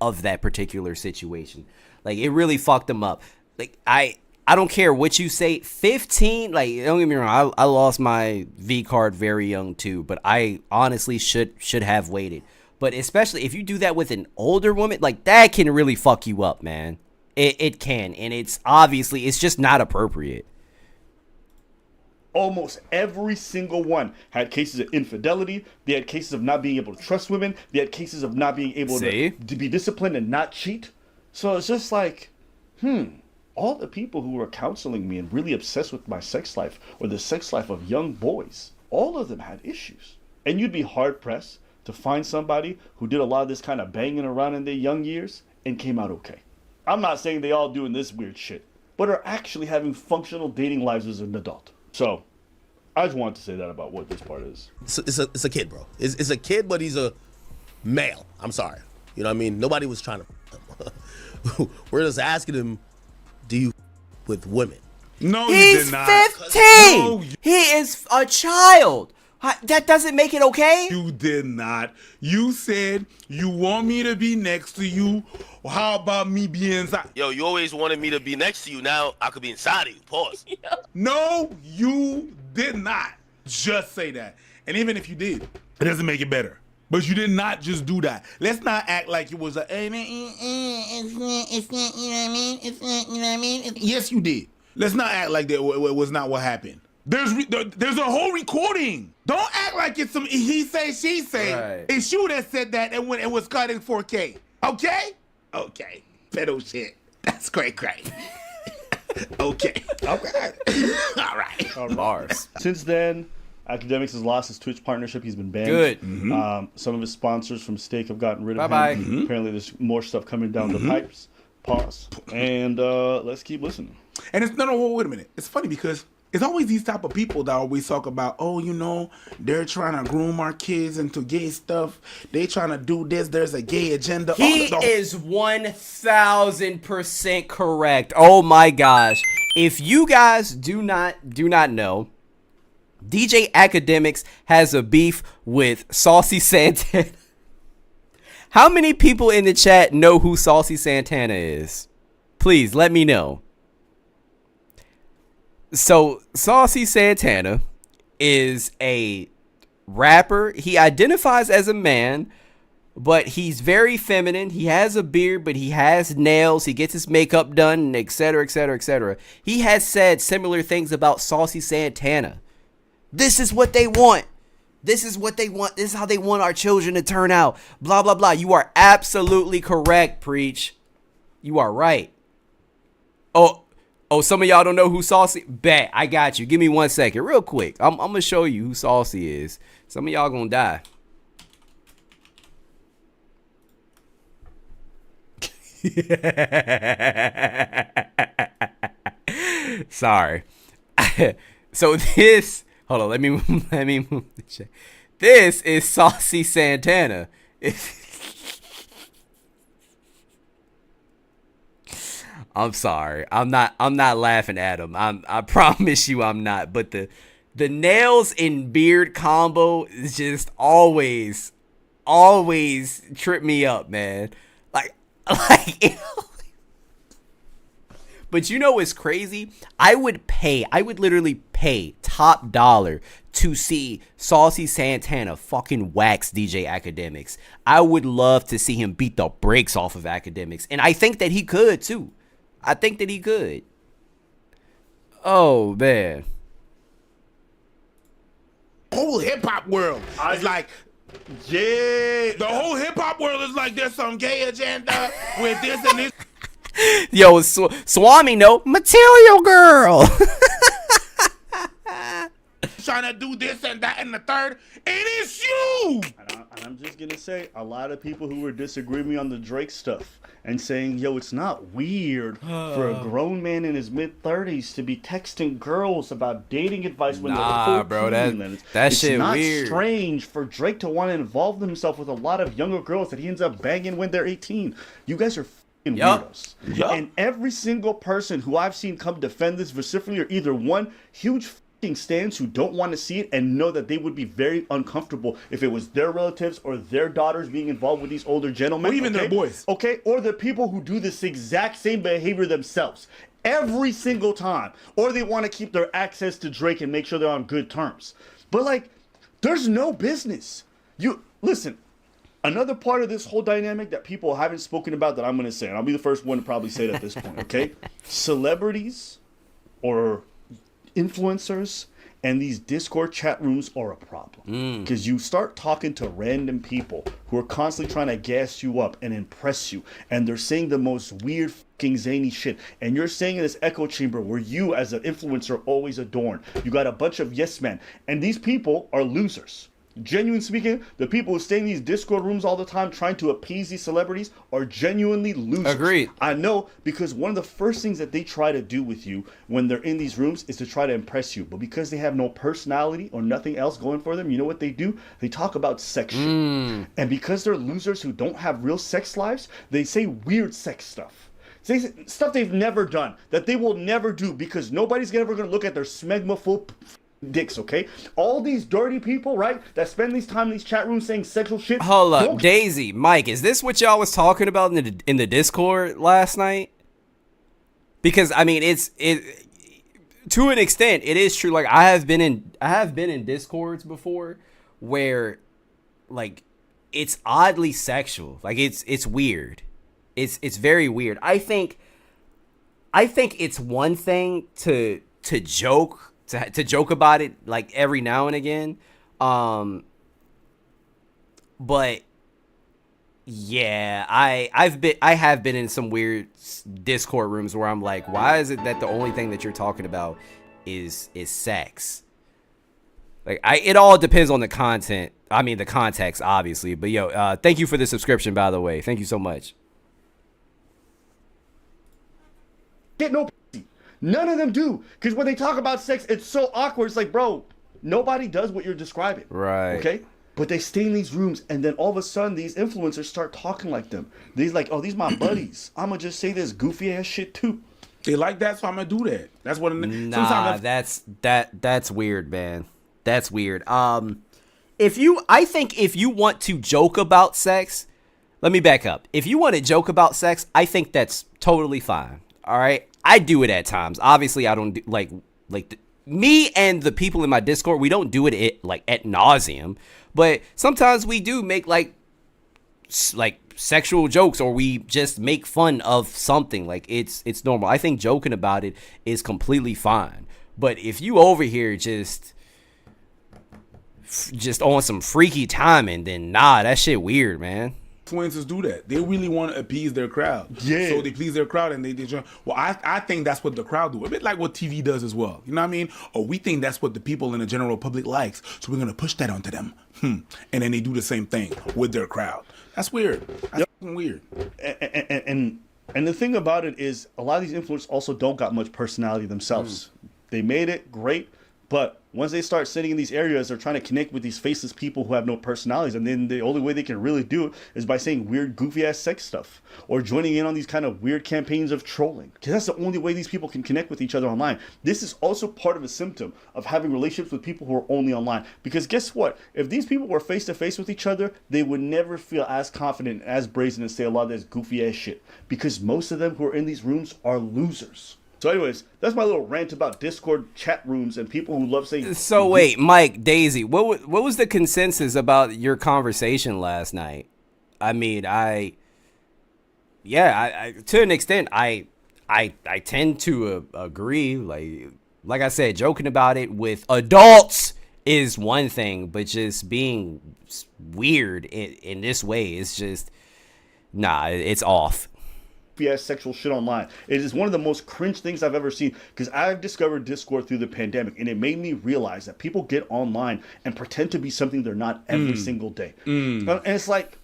of that particular situation. Like, it really fucked them up. Like, I don't care what you say. 15, like, don't get me wrong, I lost my V card very young too, but I honestly should have waited. But especially if you do that with an older woman, like, that can really fuck you up, man. It can, and it's obviously, it's just not appropriate. Almost every single one had cases of infidelity. They had cases of not being able to trust women. They had cases of not being able to be disciplined and not cheat. So it's just like, all the people who were counseling me and really obsessed with my sex life or the sex life of young boys, all of them had issues. And you'd be hard pressed to find somebody who did a lot of this kind of banging around in their young years and came out okay. I'm not saying they all doing this weird shit, but are actually having functional dating lives as an adult. So I just wanted to say that about what this part is. It's a kid, bro. It's a kid, but he's a male. I'm sorry. You know what I mean? Nobody was trying to. We're just asking him, do you with women? No, He's you did not. 15. No, He is a child. That doesn't make it okay. you did not. You said you want me to be next to you. How about me being inside? Yo, you always wanted me to be next to you. Now I could be inside of you. Pause. No, you did not just say that. And even if you did, it doesn't make it better. But you did not just do that. Let's not act like it was a, it's not, you know what I mean? It's not, you know what I mean? Yes, you did. Let's not act like that was not what happened. There's a whole recording. Don't act like it's some he say, she say. Right. It's you that said that and when it was cut in 4K. Okay? Okay. Pedo shit. That's cray. Okay. All right. Bars. Since then, Akademiks has lost his Twitch partnership. He's been banned. Good. Some of his sponsors from Stake have gotten rid of Bye-bye. him. Apparently, there's more stuff coming down the pipes. Pause. And let's keep listening. And it's no, wait a minute. It's funny because it's always these type of people that always talk about, oh, you know, they're trying to groom our kids into gay stuff. They trying to do this. There's a gay agenda. He is 1000% correct. Oh my gosh. If you guys do not know, DJ Akademiks has a beef with Saucy Santana. How many people in the chat know who Saucy Santana is? Please let me know. So, Saucy Santana is a rapper. He identifies as a man, but he's very feminine. He has a beard, but he has nails. He gets his makeup done, etc., etc., etc. He has said similar things about Saucy Santana. This is what they want. This is what they want. This is how they want our children to turn out. Blah, blah, blah. You are absolutely correct, Preach. You are right. Oh, some of y'all don't know who Saucy? Bet. I got you. Give me 1 second. Real quick. I'm going to show you who Saucy is. Some of y'all going to die. Sorry. So this... Hold on. Let me move the check. This is Saucy Santana. I'm sorry. I'm not laughing at him. I promise you I'm not. But the nails and beard combo is just always trip me up, man. Like But you know what's crazy? I would literally pay top dollar to see Saucy Santana fucking wax DJ Akademiks. I would love to see him beat the brakes off of Akademiks. And I think that he could too. I think that he could. Oh, man. Whole hip hop world is like, yeah. The whole hip hop world is like there's some gay agenda with this and this. Yo, Swami, no material girl. trying to do this and that and the third. It is you. And I'm just gonna say, a lot of people who were disagreeing with me on the Drake stuff and saying, yo, it's not weird for a grown man in his mid-30s to be texting girls about dating advice when they're 14. Bro, that it's shit not weird. Strange for Drake to want to involve himself with a lot of younger girls that he ends up banging when they're 18. You guys are fucking weirdos. And every single person who I've seen come defend this vociferously are either one, huge stands who don't want to see it and know that they would be very uncomfortable if it was their relatives or their daughters being involved with these older gentlemen, or even their boys, or the people who do this exact same behavior themselves every single time, or they want to keep their access to Drake and make sure they're on good terms. But like, there's no business. You listen, another part of this whole dynamic that people haven't spoken about that I'm going to say, and I'll be the first one to probably say it at this point, okay? Celebrities or influencers and these Discord chat rooms are a problem, because you start talking to random people who are constantly trying to gas you up and impress you, and they're saying the most weird fucking zany shit, and you're saying in this echo chamber where you as an influencer always adorn. You got a bunch of yes men, and these people are losers. Genuinely speaking, the people who stay in these Discord rooms all the time trying to appease these celebrities are genuinely losers. Agreed. I know, because one of the first things that they try to do with you when they're in these rooms is to try to impress you. But because they have no personality or nothing else going for them, you know what they do? They talk about sex shit. And because they're losers who don't have real sex lives, they say weird sex stuff. Say stuff they've never done, that they will never do, because nobody's ever going to look at their smegma full dicks, okay? All these dirty people, right, that spend these time in these chat rooms saying sexual shit. Hold up, Daisy, Mike, is this what y'all was talking about in the Discord last night? Because I mean, it to an extent, it is true. Like, I have been in Discords before where, like, it's oddly sexual. Like, it's weird. It's very weird. I think it's one thing to joke. To joke about it, like, every now and again, but yeah, I have been in some weird Discord rooms where I'm like, why is it that the only thing that you're talking about is sex? Like, it all depends on the content. I mean, the context, obviously. But yo, thank you for the subscription, by the way. Thank you so much. Get no. None of them do, because when they talk about sex, it's so awkward. It's like, bro, nobody does what you're describing. Right. Okay? But they stay in these rooms, and then all of a sudden, these influencers start talking like them. These like, oh, these my buddies. I'm going to just say this goofy ass shit too. They like that, so I'm going to do that. That's what. Nah, that's weird, man. That's weird. I think if you want to joke about sex, let me back up. If you want to joke about sex, I think that's totally fine. All right? I do it at times. Obviously, I don't do, me and the people in my Discord, we don't do it at nauseum, but sometimes we do make like sexual jokes, or we just make fun of something. Like, it's normal. I think joking about it is completely fine. But if you over here just on some freaky timing, then nah, that shit weird, man. Influencers do that. They really want to appease their crowd. Yeah. So they please their crowd and they join. Well, I think that's what the crowd do. A bit like what TV does as well. You know what I mean? Or we think that's what the people in the general public likes. So we're going to push that onto them. And then they do the same thing with their crowd. That's weird. That's weird. And the thing about it is, a lot of these influencers also don't got much personality themselves. They made it great, but once they start sitting in these areas, they're trying to connect with these faceless people who have no personalities. And then the only way they can really do it is by saying weird, goofy-ass sex stuff, or joining in on these kind of weird campaigns of trolling. Because that's the only way these people can connect with each other online. This is also part of a symptom of having relationships with people who are only online. Because guess what? If these people were face-to-face with each other, they would never feel as confident, as brazen, and say a lot of this goofy-ass shit. Because most of them who are in these rooms are losers. So anyways, that's my little rant about Discord chat rooms and people who love saying... So wait, Mike, Daisy, what was the consensus about your conversation last night? I mean, I to an extent, I tend to agree. Like I said, joking about it with adults is one thing, but just being weird in this way is just, nah, it's off. sexual shit online. It is one of the most cringe things I've ever seen, because I've discovered Discord through the pandemic, and it made me realize that people get online and pretend to be something they're not every single day. And it's like,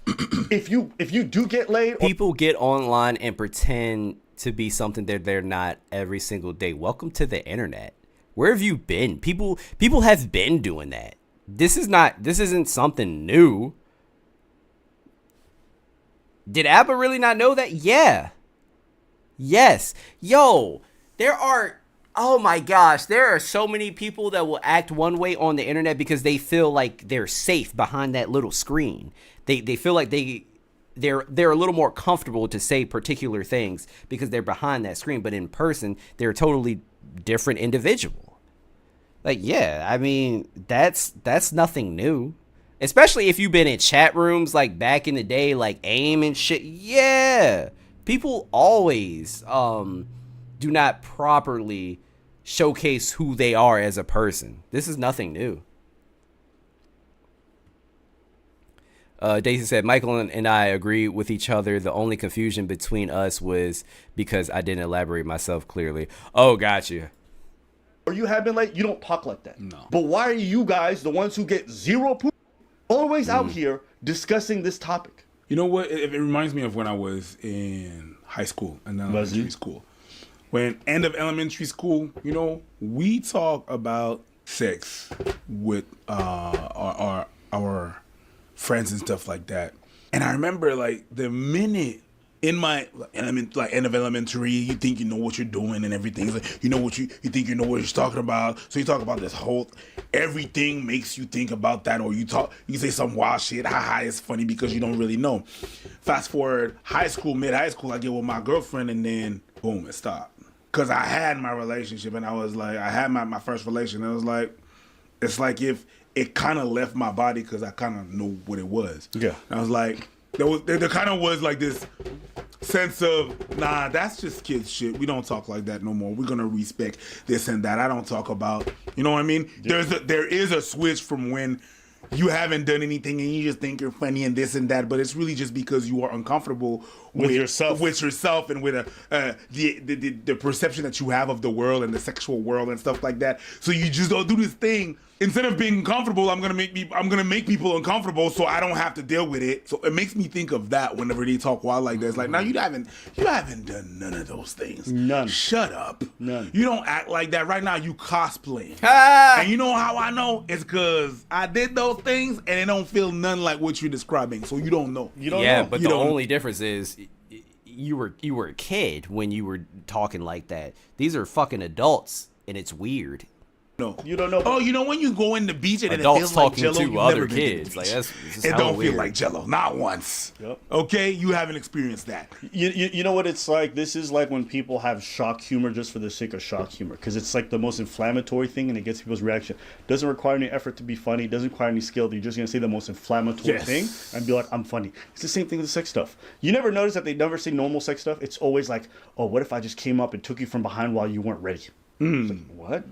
if you do get laid, people get online and pretend to be something that they're not every single day. Welcome to the internet. Where have you been? People have been doing that. This isn't something new. Did Abba really not know that? Yeah. Yes. Yo, oh my gosh, there are so many people that will act one way on the internet because they feel like they're safe behind that little screen. They feel like they're a little more comfortable to say particular things because they're behind that screen, but in person, they're a totally different individual. Like, yeah, I mean, that's nothing new. Especially if you've been in chat rooms like back in the day, like AIM and shit. Yeah. People always do not properly showcase who they are as a person. This is nothing new. Daisy said, Michael and I agree with each other. The only confusion between us was because I didn't elaborate myself clearly. Oh, gotcha. or you have been late, you don't talk like that. No. But why are you guys, the ones who get zero poop, always out here discussing this topic? You know what? It reminds me of when I was in high school and elementary school. When end of elementary school, you know, we talk about sex with our friends and stuff like that. And I remember, like, the minute in my end of elementary, you think you know what you're doing and everything. It's like, you know what you think you know what you're talking about. So you talk about this whole, everything makes you think about that, or you say some wild shit. Haha, it's funny because you don't really know. Fast forward high school, mid-high school, I get with my girlfriend, and then boom, it stopped. Because I had my relationship, and I was like, I had my first relation. And it was like, it's like if it kind of left my body because I kind of knew what it was. Yeah. And I was like, there kind of was like this sense of, nah, that's just kids shit. We don't talk like that no more. We're going to respect this and that. I don't talk about, you know what I mean? Yeah. There is a switch from when you haven't done anything and you just think you're funny and this and that, but it's really just because you are uncomfortable with yourself and with the perception that you have of the world and the sexual world and stuff like that. So you just don't do this thing. Instead of being comfortable, I'm gonna make people uncomfortable so I don't have to deal with it. So it makes me think of that whenever they talk wild like that. It's like, now you haven't done none of those things. None. Shut up. None. You don't act like that. Right now you cosplaying. And you know how I know? It's because I did those things and it don't feel none like what you're describing. So you don't know. You don't know. Yeah, but the only difference is you were a kid when you were talking like that. These are fucking adults and it's weird. No, you don't know. Oh, you know when you go in the beach and adults it feels like talking Jello, to other kids, like it don't feel like Jello, not once. Yep. Okay, you haven't experienced that. You know what it's like? This is like when people have shock humor just for the sake of shock humor, because it's like the most inflammatory thing and it gets people's reaction. Doesn't require any effort to be funny. Doesn't require any skill. You're just gonna say the most inflammatory thing and be like, I'm funny. It's the same thing with sex stuff. You never notice that they never say normal sex stuff. It's always like, oh, what if I just came up and took you from behind while you weren't ready? Like, what?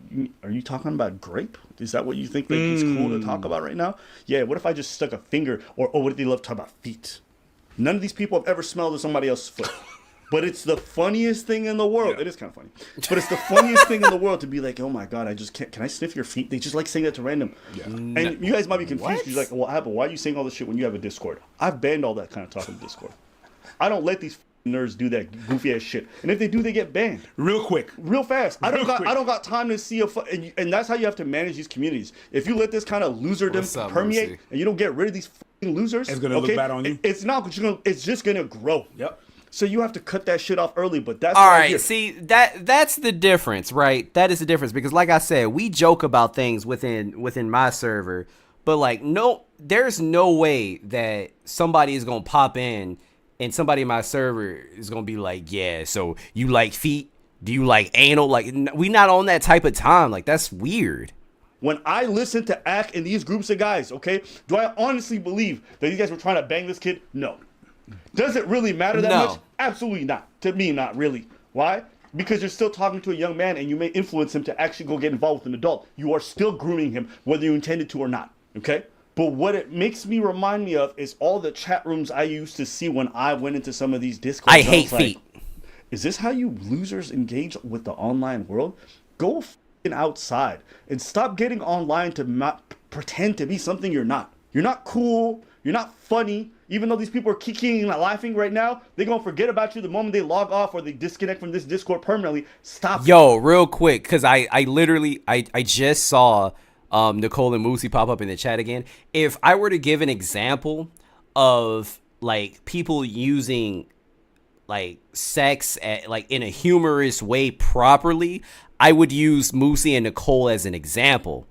Are you talking about grape? Is that what you think that it's cool to talk about right now? Yeah, what if I just stuck a finger? Or what if they love to talk about feet? None of these people have ever smelled somebody else's foot. But it's the funniest thing in the world. Yeah. It is kind of funny. But it's the funniest thing in the world to be like, oh my God, I just can't. Can I sniff your feet? They just like saying that to random. Yeah. And you guys might be confused. You're like, well, Apple, why are you saying all this shit when you have a Discord? I've banned all that kind of talk in Discord. I don't let these nerds do that goofy ass shit, and if they do, they get banned real quick, real fast. I don't got time to see and that's how you have to manage these communities. If you let this kind of loserdom permeate and you don't get rid of these losers, it's gonna look bad on you. It's not, but it's just gonna grow. Yep. So you have to cut that shit off early, but that's all right. See, that's the difference, right? That is the difference, because like I said, we joke about things within my server, but like, no, there's no way that somebody is gonna pop in and somebody in my server is going to be like, yeah, so you like feet? Do you like anal? Like, we not on that type of time. Like, that's weird. When I listen to Ak in these groups of guys, okay, do I honestly believe that these guys were trying to bang this kid? No. Does it really matter that much? Absolutely not. To me, not really. Why? Because you're still talking to a young man and you may influence him to actually go get involved with an adult. You are still grooming him, whether you intended to or not, okay? But what it makes me remind me of is all the chat rooms I used to see when I went into some of these Discords. I hate feet. Is this how you losers engage with the online world? Go outside and stop getting online to pretend to be something you're not. You're not cool. You're not funny. Even though these people are kicking and laughing right now, they're going to forget about you the moment they log off or they disconnect from this Discord permanently. Stop. Yo, real quick, because I literally just saw Nicole and Moosey pop up in the chat again. If I were to give an example of like people using like sex like in a humorous way properly, I would use Moosey and Nicole as an example.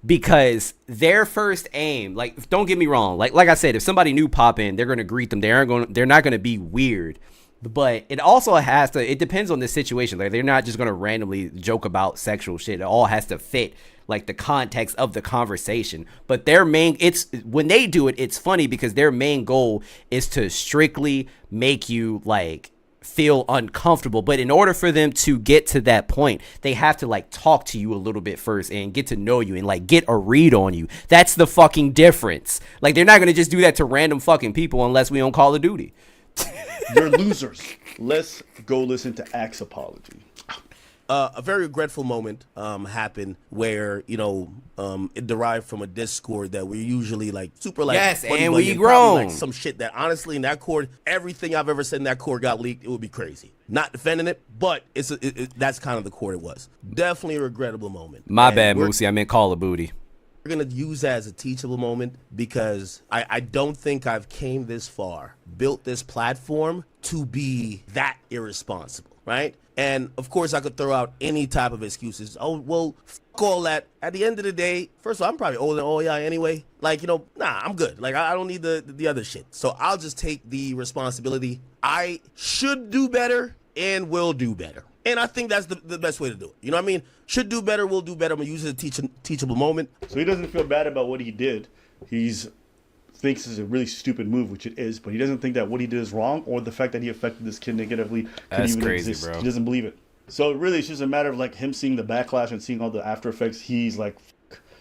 Because their first aim, like, don't get me wrong, like I said, if somebody new pop in, they're gonna greet them. They're not gonna be weird. But it also it depends on the situation. Like, they're not just gonna randomly joke about sexual shit. It all has to fit like the context of the conversation. But when they do it, it's funny because their main goal is to strictly make you like feel uncomfortable. But in order for them to get to that point, they have to like talk to you a little bit first and get to know you and like get a read on you. That's the fucking difference. Like, they're not gonna just do that to random fucking people unless we on Call of Duty. You're losers. Let's go listen to Axe apology. A very regretful moment happened where, you know, it derived from a Discord that we're usually like super like, yes, buddy, and buddy, we grown like some shit that honestly in that cord, everything I've ever said in that cord got leaked. It would be crazy. Not defending it, but that's kind of the cord it was. Definitely a regrettable moment. My bad, Moosey. I meant Call of Booty. We're going to use that as a teachable moment because I don't think I've came this far, built this platform to be that irresponsible, right? And of course, I could throw out any type of excuses. Oh, well, fuck all that. At the end of the day, first of all, I'm probably older than all y'all anyway. Like, you know, nah, I'm good. Like, I don't need the other shit. So I'll just take the responsibility. I should do better and will do better. And I think that's the best way to do it. You know what I mean? Should do better, will do better. I'm going to use it as a teachable moment. So he doesn't feel bad about what he did. Thinks it's a really stupid move, which it is, but he doesn't think that what he did is wrong or the fact that he affected this kid negatively could even crazy, exist. bro. He doesn't believe it. So really, it's just a matter of like him seeing the backlash and seeing all the after effects. He's like,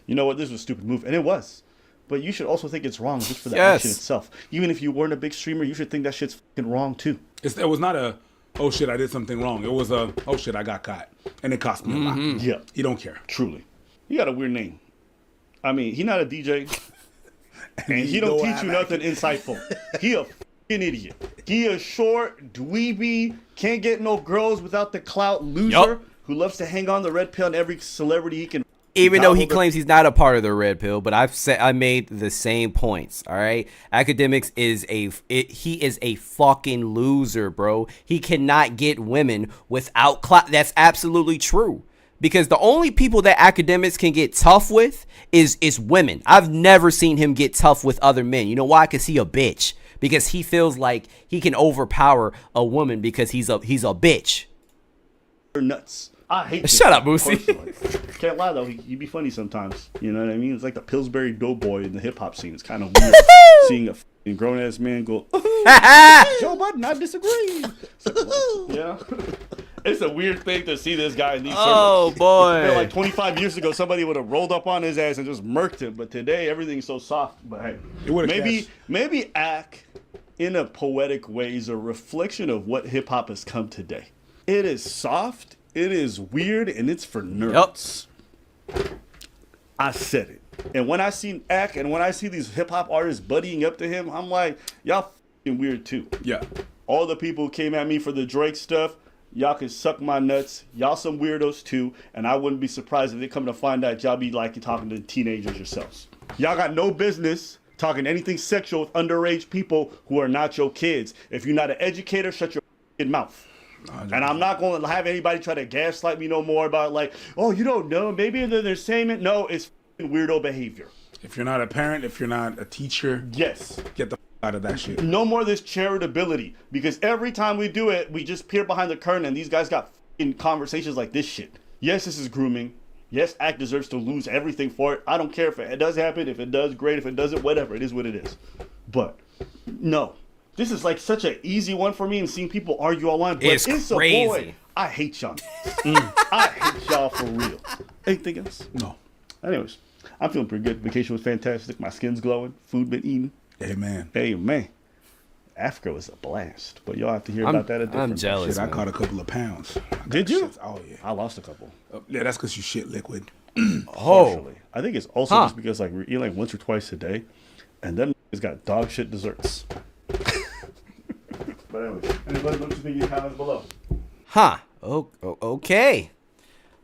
you know what, this was a stupid move. And it was. But you should also think it's wrong just for the action itself. Even if you weren't a big streamer, you should think that shit's fucking wrong too. It was not a, oh shit, I did something wrong. It was a, oh shit, I got caught. And it cost me a lot. Yeah. He don't care. Truly. He got a weird name. I mean, he not a DJ. And he don't teach you nothing insightful. He a fucking idiot. He a short, dweeby, can't get no girls without the clout loser who loves to hang on the red pill on every celebrity he can. Even though he claims he's not a part of the red pill, but I made the same points. All right, Akademiks is he is a fucking loser, bro. He cannot get women without clout. That's absolutely true. Because the only people that Akademiks can get tough with is women. I've never seen him get tough with other men. You know why? Because he a bitch. Because he feels like he can overpower a woman because he's a bitch. You're nuts. I hate this. Shut up, Boosie. Can't lie though, he'd be funny sometimes. You know what I mean? It's like the Pillsbury Doughboy in the hip hop scene. It's kind of weird seeing a grown ass man go, Joe Budden, I disagree. So, yeah. It's a weird thing to see this guy in these circles. Oh, boy. Like 25 years ago, somebody would have rolled up on his ass and just murked him. But today, everything's so soft. But hey, maybe Ack, in a poetic way, is a reflection of what hip-hop has come today. It is soft, it is weird, and it's for nerds. Yep. I said it. And when I see Ack and when I see these hip-hop artists buddying up to him, I'm like, y'all f***ing weird too. Yeah. All the people who came at me for the Drake stuff, y'all can suck my nuts. Y'all some weirdos too, and I wouldn't be surprised if they come to find out y'all be like talking to teenagers yourselves. Y'all got no business talking anything sexual with underage people who are not your kids. If you're not an educator, shut your mouth. And I'm not going to have anybody try to gaslight me no more about like, oh, you don't know, maybe they're saying it. No, it's weirdo behavior. If you're not a parent, if you're not a teacher, yes, get the out of that shit. No more of this charitability, because every time we do it, we just peer behind the curtain and these guys got in conversations like this shit. Yes, this is grooming. Yes, Act deserves to lose everything for it. I don't care if it does happen. If it does, great. If it doesn't, whatever. It is what it is. But no, this is like such an easy one for me, and seeing people argue online. But it's crazy. A boy. I hate y'all. I hate y'all for real. Anything else? No. Anyways, I'm feeling pretty good. Vacation was fantastic. My skin's glowing. Food been eaten. Amen. Amen. Africa was a blast, but y'all have to hear about that at different I'm jealous. Shit, I man. caught a couple of pounds. Did you? Oh yeah. I lost a couple. Yeah, that's because you shit liquid. Partially. I think it's also just because like we eat like once or twice a day, and then it's got dog shit desserts. But anyway, anybody look to the comments below. Huh. Okay.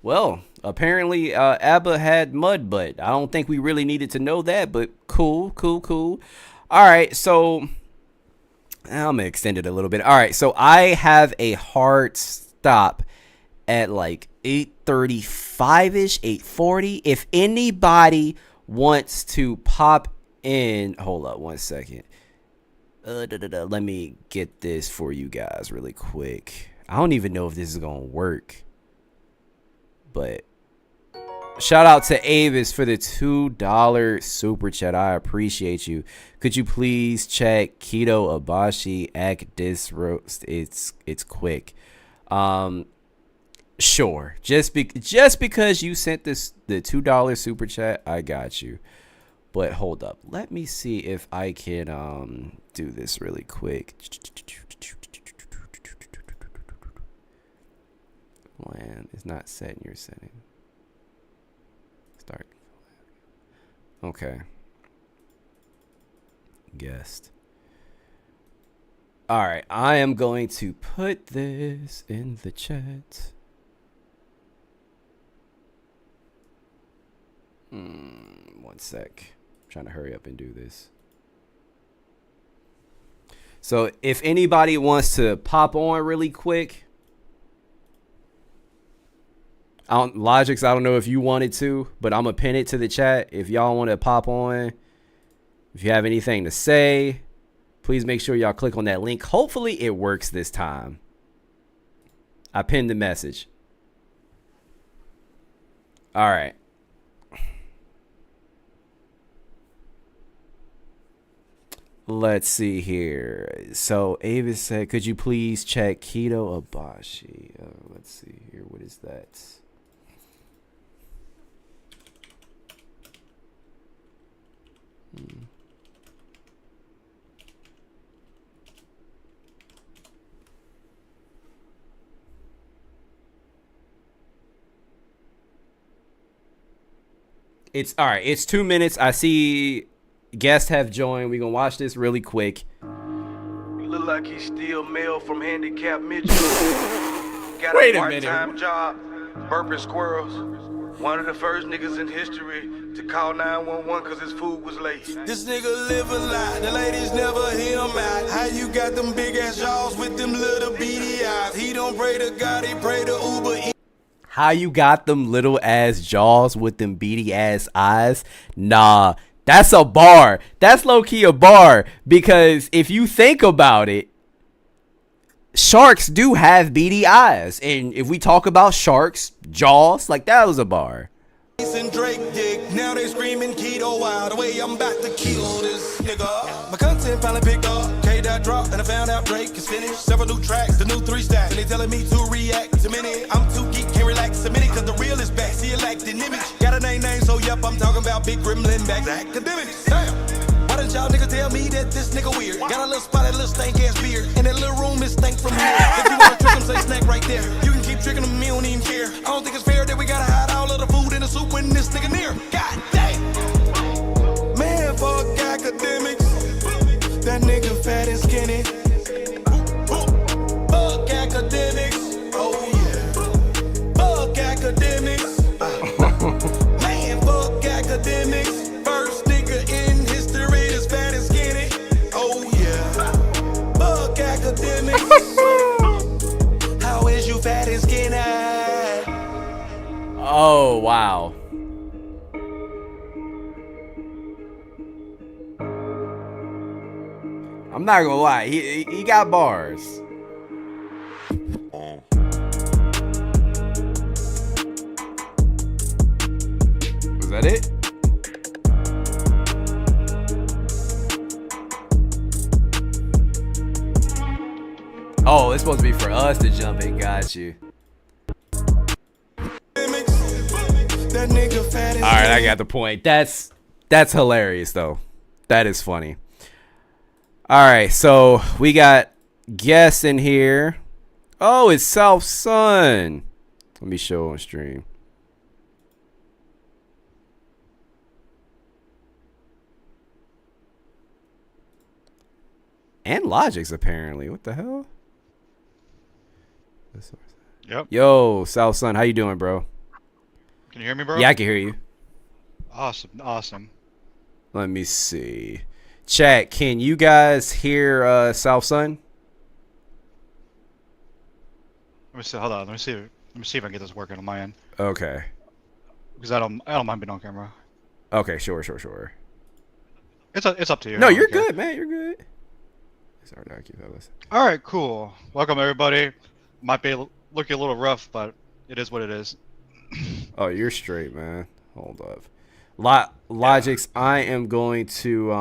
Well, apparently ABBA had mud butt. I don't think we really needed to know that, but cool. All right, so I'm gonna extend it a little bit. All right, so I have a hard stop at like 8:35ish, 8:40. If anybody wants to pop in, hold up 1 second. Let me get this for you guys really quick. I don't even know if this is gonna work, but shout out to Avis for the $2 super chat. I appreciate you. Could you please check Keto Abashi Act Dis Roast? It's quick. Sure. Just because you sent the $2 super chat, I got you. But hold up. Let me see if I can do this really quick. Plan is not set in your setting. Start. Okay. Guest. All right. I am going to put this in the chat. 1 sec. I'm trying to hurry up and do this. So if anybody wants to pop on really quick, Logix, I don't know if you wanted to, but I'm going to pin it to the chat. If y'all want to pop on, if you have anything to say, please make sure y'all click on that link. Hopefully it works this time. I pinned the message. All right. Let's see here. So Avis said, could you please check Keto Abashi? Let's see here. What is that? It's all right. It's 2 minutes. I see guests have joined. We're gonna watch this really quick. Look like he's still male from handicap Mitchell. Got Wait a a minute. part-time job, burping squirrels. One of the first niggas in history to call 911 cause his food was late. This nigga live a lie, the ladies never hear him out. How you got them big ass jaws with them little beady eyes? He don't pray to God, he pray to Uber. How you got them little ass jaws with them beady ass eyes? Nah, that's a bar. That's low key a bar, because if you think about it, sharks do have beady eyes, and if we talk about sharks, jaws, like that was a bar. And Drake dick, now they screaming keto wild. The way I'm about to kill this nigga. My content finally picked up. K-Dot dropped and I found out Drake is finished. Several new tracks, the new 3 stacks. And they telling me to react a minute. I'm too geek, can't relax a minute, cause the real is back. See it like the image. Got a name, so yup, I'm talking about big gremlin back. Akademiks. Damn. Why didn't y'all niggas tell me that this nigga weird? Got a little spot, a little stank ass beard. And that little room is stank from here. If you wanna trick him, say snack right there. You can keep tricking him, me don't even care. I don't think it's fair that we gotta hide all of the food in the soup when this nigga near. God damn. Man, fuck academics. That nigga fat and skinny. Fuck academics. Oh yeah. Fuck academics. Man, fuck academics. First nigga in history is fat and skinny. Oh yeah. Fuck academics. How is you fat and skinny? Oh wow. I'm not gonna lie, he got bars. Was that it? Oh, it's supposed to be for us to jump in. Got you. All right, I got the point. That's hilarious though. That is funny. All right, so we got guests in here. Oh, it's South Sun. Let me show on stream. And Logic's apparently. What the hell? Yep. Yo, South Sun, how you doing, bro? Can you hear me, bro? Yeah, I can hear you. Awesome. Let me see. Chat, can you guys hear South Sun? Let me see. Hold on. Let me see if I can get this working on my end. Okay. Because I don't mind being on camera. Okay, sure. It's up to you. No, I don't you're care. good, man. You're good. Sorry, fellas. All right, cool. Welcome everybody. Might be looking a little rough, but it is what it is. Oh, you're straight, man. Hold up. Logics, I am going to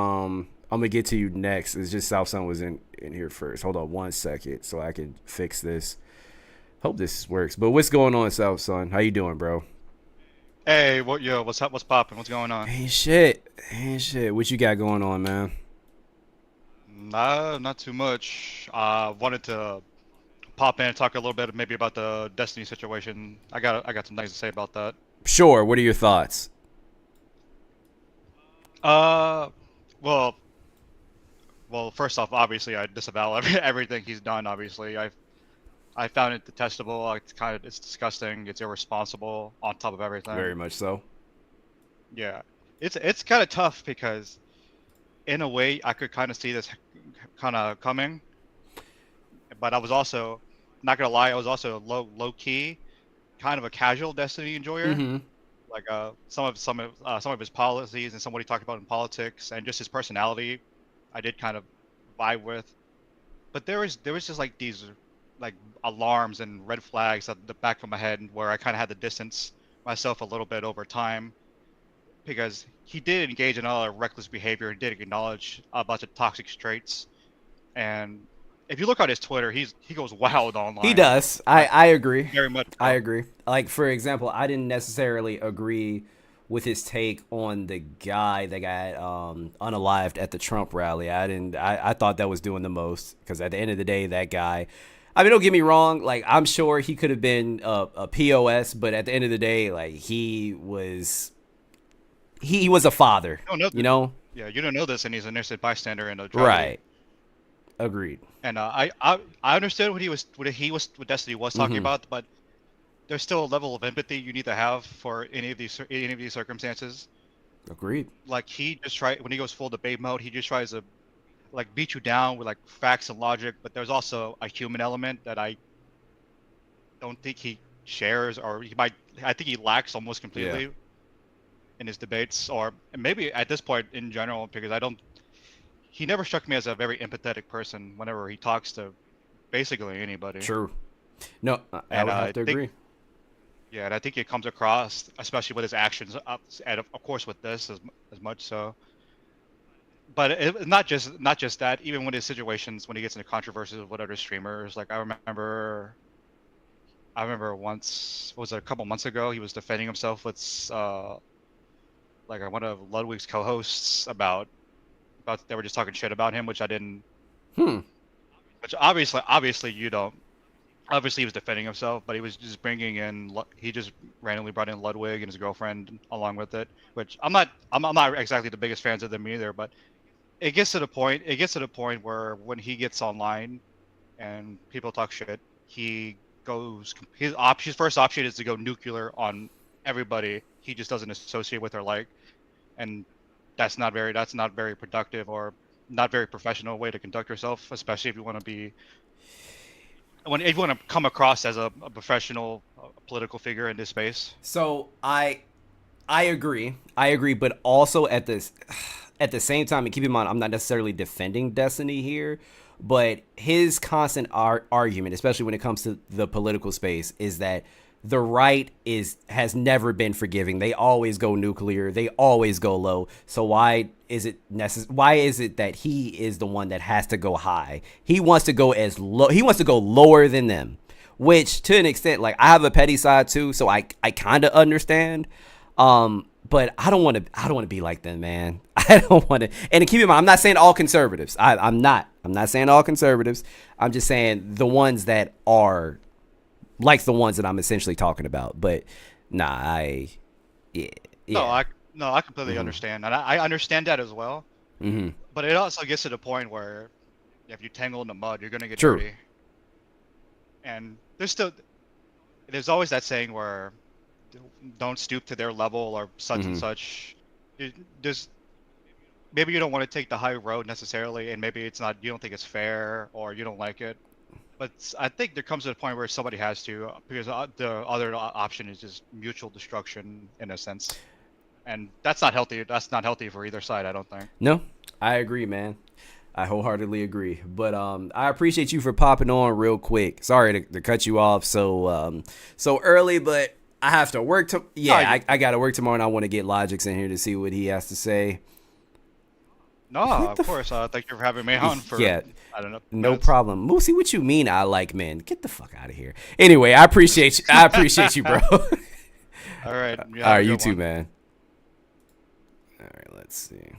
I'm gonna get to you next. It's just South Sun was in here first. Hold on 1 second so I can fix this. Hope this works. But what's going on, South Sun? How you doing, bro? Hey, what's up? What's popping? What's going on? Ain't shit. What you got going on, man? Nah, not too much. Wanted to pop in and talk a little bit maybe about the Destiny situation. I got some things to say about that. Sure. What are your thoughts? Well, first off, obviously I disavow everything he's done. Obviously, I found it detestable. It's disgusting. It's irresponsible. On top of everything. Very much so. Yeah, it's kind of tough because, in a way, I could kind of see this kind of coming. But I was also, not gonna lie, I was also low key, kind of a casual Destiny enjoyer. Mm-hmm. Like some of his policies and some what he talked about in politics and just his personality, I did kind of vibe with. But there was just like these like alarms and red flags at the back of my head where I kind of had to distance myself a little bit over time, because he did engage in a lot of reckless behavior and did acknowledge a bunch of toxic traits. And if you look on his Twitter, he goes wild online. He does. I agree. Very much. I agree. Like, for example, I didn't necessarily agree with his take on the guy that got unalived at the Trump rally. I thought that was doing the most, because at the end of the day, that guy, I mean, don't get me wrong, like, I'm sure he could have been a POS, but at the end of the day, like, he was a father, you know? Yeah, you don't know this, and he's an innocent bystander in a tragedy. Right. Agreed. And I understood what Destiny was talking about, but there's still a level of empathy you need to have for any of these circumstances. Agreed. Like, he just when he goes full debate mode, he just tries to like beat you down with like facts and logic, but there's also a human element that I don't think he shares, or I think he lacks almost completely in his debates, or maybe at this point in general, because he never struck me as a very empathetic person whenever he talks to basically anybody. True. No, I would have to agree. Yeah, and I think it comes across, especially with his actions, and of course with this as much so. But not just that. Even with his situations, when he gets into controversies with other streamers, like I remember once, what was it, a couple months ago, he was defending himself with like one of Ludwig's co-hosts about they were just talking shit about him, which I didn't. Which obviously you don't. Obviously he was defending himself, but he was just he just randomly brought in Ludwig and his girlfriend along with it, which I'm not exactly the biggest fans of them either, but it gets to the point where when he gets online and people talk shit, his first option is to go nuclear on everybody he just doesn't associate with or like, and that's not very productive or not very professional way to conduct yourself, especially if you want to come across as a professional political figure in this space. So I agree, but also at the same time, and keep in mind, I'm not necessarily defending Destiny here, but his constant argument, especially when it comes to the political space, is that the right has never been forgiving. They always go nuclear. They always go low. So why is it that he is the one that has to go high? He wants to go he wants to go lower than them, which to an extent, like, I have a petty side too, so I kind of understand. but I don't want to be like them, man. I don't want to. And keep in mind, I'm not saying all conservatives. I'm not saying all conservatives. I'm just saying the ones that are like the ones that I'm essentially talking about. But nah, yeah. No, I completely understand, and I understand that as well. Mm-hmm. But it also gets to the point where if you tangle in the mud, you're gonna get True. dirty. And there's always that saying where don't stoop to their level or such and such. There's maybe you don't want to take the high road necessarily, and maybe it's not, you don't think it's fair or you don't like it. But I think there comes to a point where somebody has to, because the other option is just mutual destruction in a sense, and that's not healthy. That's not healthy for either side, I don't think. No, I agree, man. I wholeheartedly agree. But I appreciate you for popping on real quick. Sorry to cut you off so early, but I have to work. I got to work tomorrow, and I want to get Logix in here to see what he has to say. No, of course. Thank you for having me on for, I don't know. No problem. Moosey, what you mean I like men? Get the fuck out of here. Anyway, I appreciate you. I appreciate you, bro. All right. All right, you too, man. All right, let's see.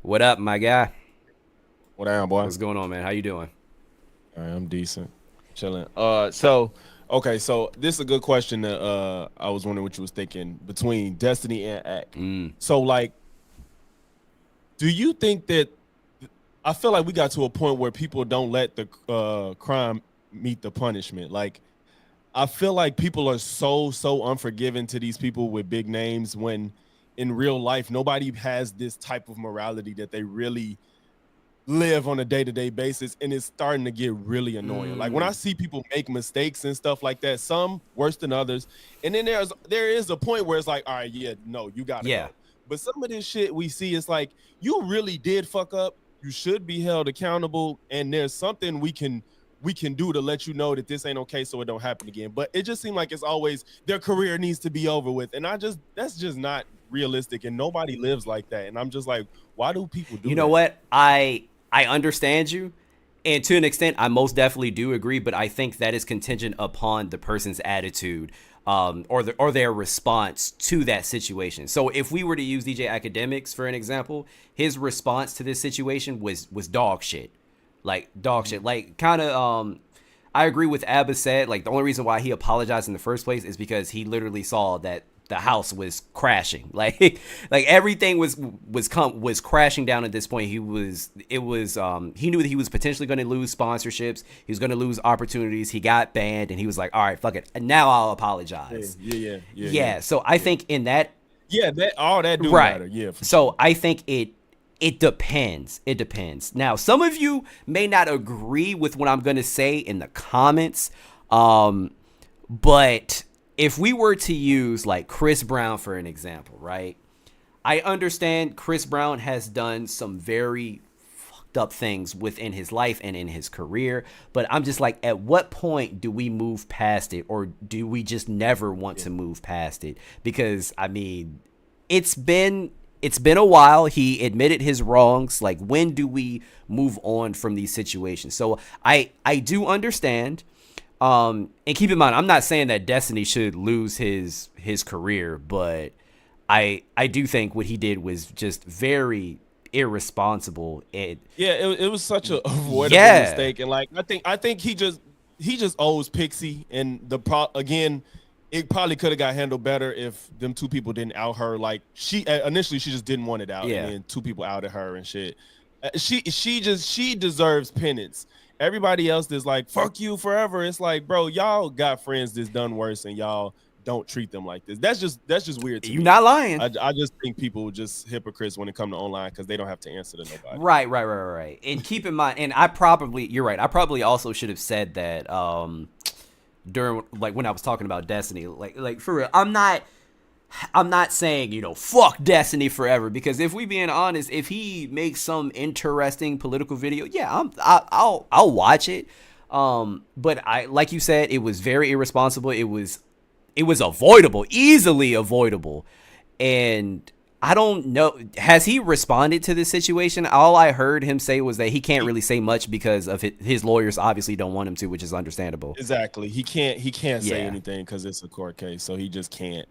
What up, my guy? What down, boy? What's going on, man? How you doing? All right, I'm decent. Chilling. Okay, so this is a good question that I was wondering what you was thinking between Destiny and Act. So like, do you think that, I feel like we got to a point where people don't let the crime meet the punishment. Like, I feel like people are so unforgiving to these people with big names when in real life nobody has this type of morality that they really live on a day-to-day basis, and it's starting to get really annoying. Like when I see people make mistakes and stuff like that, some worse than others, and then there is a point where it's like, all right, yeah, no, you gotta go. But some of this shit we see, it's like, you really did fuck up, you should be held accountable, and there's something we can do to let you know that this ain't okay so it don't happen again. But it just seems like it's always their career needs to be over with, and that's just not realistic, and nobody lives like that. And I'm just like, why do people do that? You know what? I understand you, and to an extent, I most definitely do agree. But I think that is contingent upon the person's attitude, or their response to that situation. So if we were to use DJ Akademiks for an example, his response to this situation was dog shit, like dog shit. Like kind of, I agree with Abba said. Like the only reason why he apologized in the first place is because he literally saw that the house was crashing, like everything was crashing down at this point. He knew that he was potentially going to lose sponsorships. He was going to lose opportunities. He got banned, and he was like, all right, fuck it, and now I'll apologize. Yeah. So I think in that, all that do matter. Yeah. So I think it depends. It depends. Now, some of you may not agree with what I'm going to say in the comments, but if we were to use like Chris Brown for an example, right? I understand Chris Brown has done some very fucked up things within his life and in his career, but I'm just like, at what point do we move past it, or do we just never want to move past it? Because I mean, it's been a while. He admitted his wrongs. Like, when do we move on from these situations? So I do understand. And keep in mind, I'm not saying that Destiny should lose his career, but I do think what he did was just very irresponsible. It was such a avoidable mistake, and like I think he just owes Pixie, and again, it probably could have got handled better if them two people didn't out her. Like initially she just didn't want it out, and then two people outed her and shit. She deserves penance. Everybody else is like, fuck you forever. It's like, bro, y'all got friends that's done worse, and y'all don't treat them like this. That's just weird to me. You're not lying. I just think people are just hypocrites when it comes to online, because they don't have to answer to nobody. Right. And keep in mind, and you're right. I probably also should have said that during, like, when I was talking about Destiny, like for real, I'm not saying, fuck Destiny forever, because if we being honest, if he makes some interesting political video, I'll watch it. But like you said, it was very irresponsible. It was avoidable, easily avoidable. And I don't know. Has he responded to this situation? All I heard him say was that he can't really say much because of his lawyers obviously don't want him to, which is understandable. Exactly. He can't say Yeah. anything because it's a court case, so he just can't.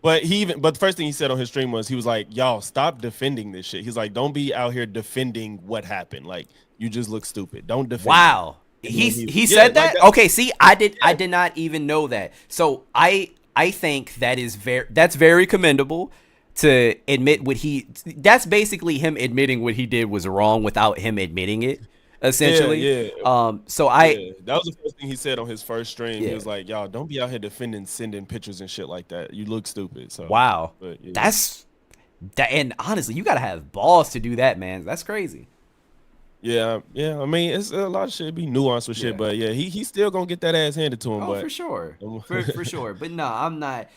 But the first thing he said on his stream was he was like, "Y'all stop defending this shit." He's like, "Don't be out here defending what happened. Like you just look stupid. Don't defend." Wow. it." He said that? Okay, see, I did not even know that. So I think that's very commendable to admit that's basically him admitting what he did was wrong without him admitting it, essentially. Yeah. That was the first thing he said on his first stream. Yeah. He was like, "Y'all don't be out here sending pictures and shit like that. You look stupid." So wow. but, yeah. And honestly, you gotta have balls to do that, man. That's crazy. Yeah. I mean, it's a lot of shit. Be nuanced with shit, but yeah, he's still gonna get that ass handed to him. Oh, but for sure, for sure. But no, I'm not.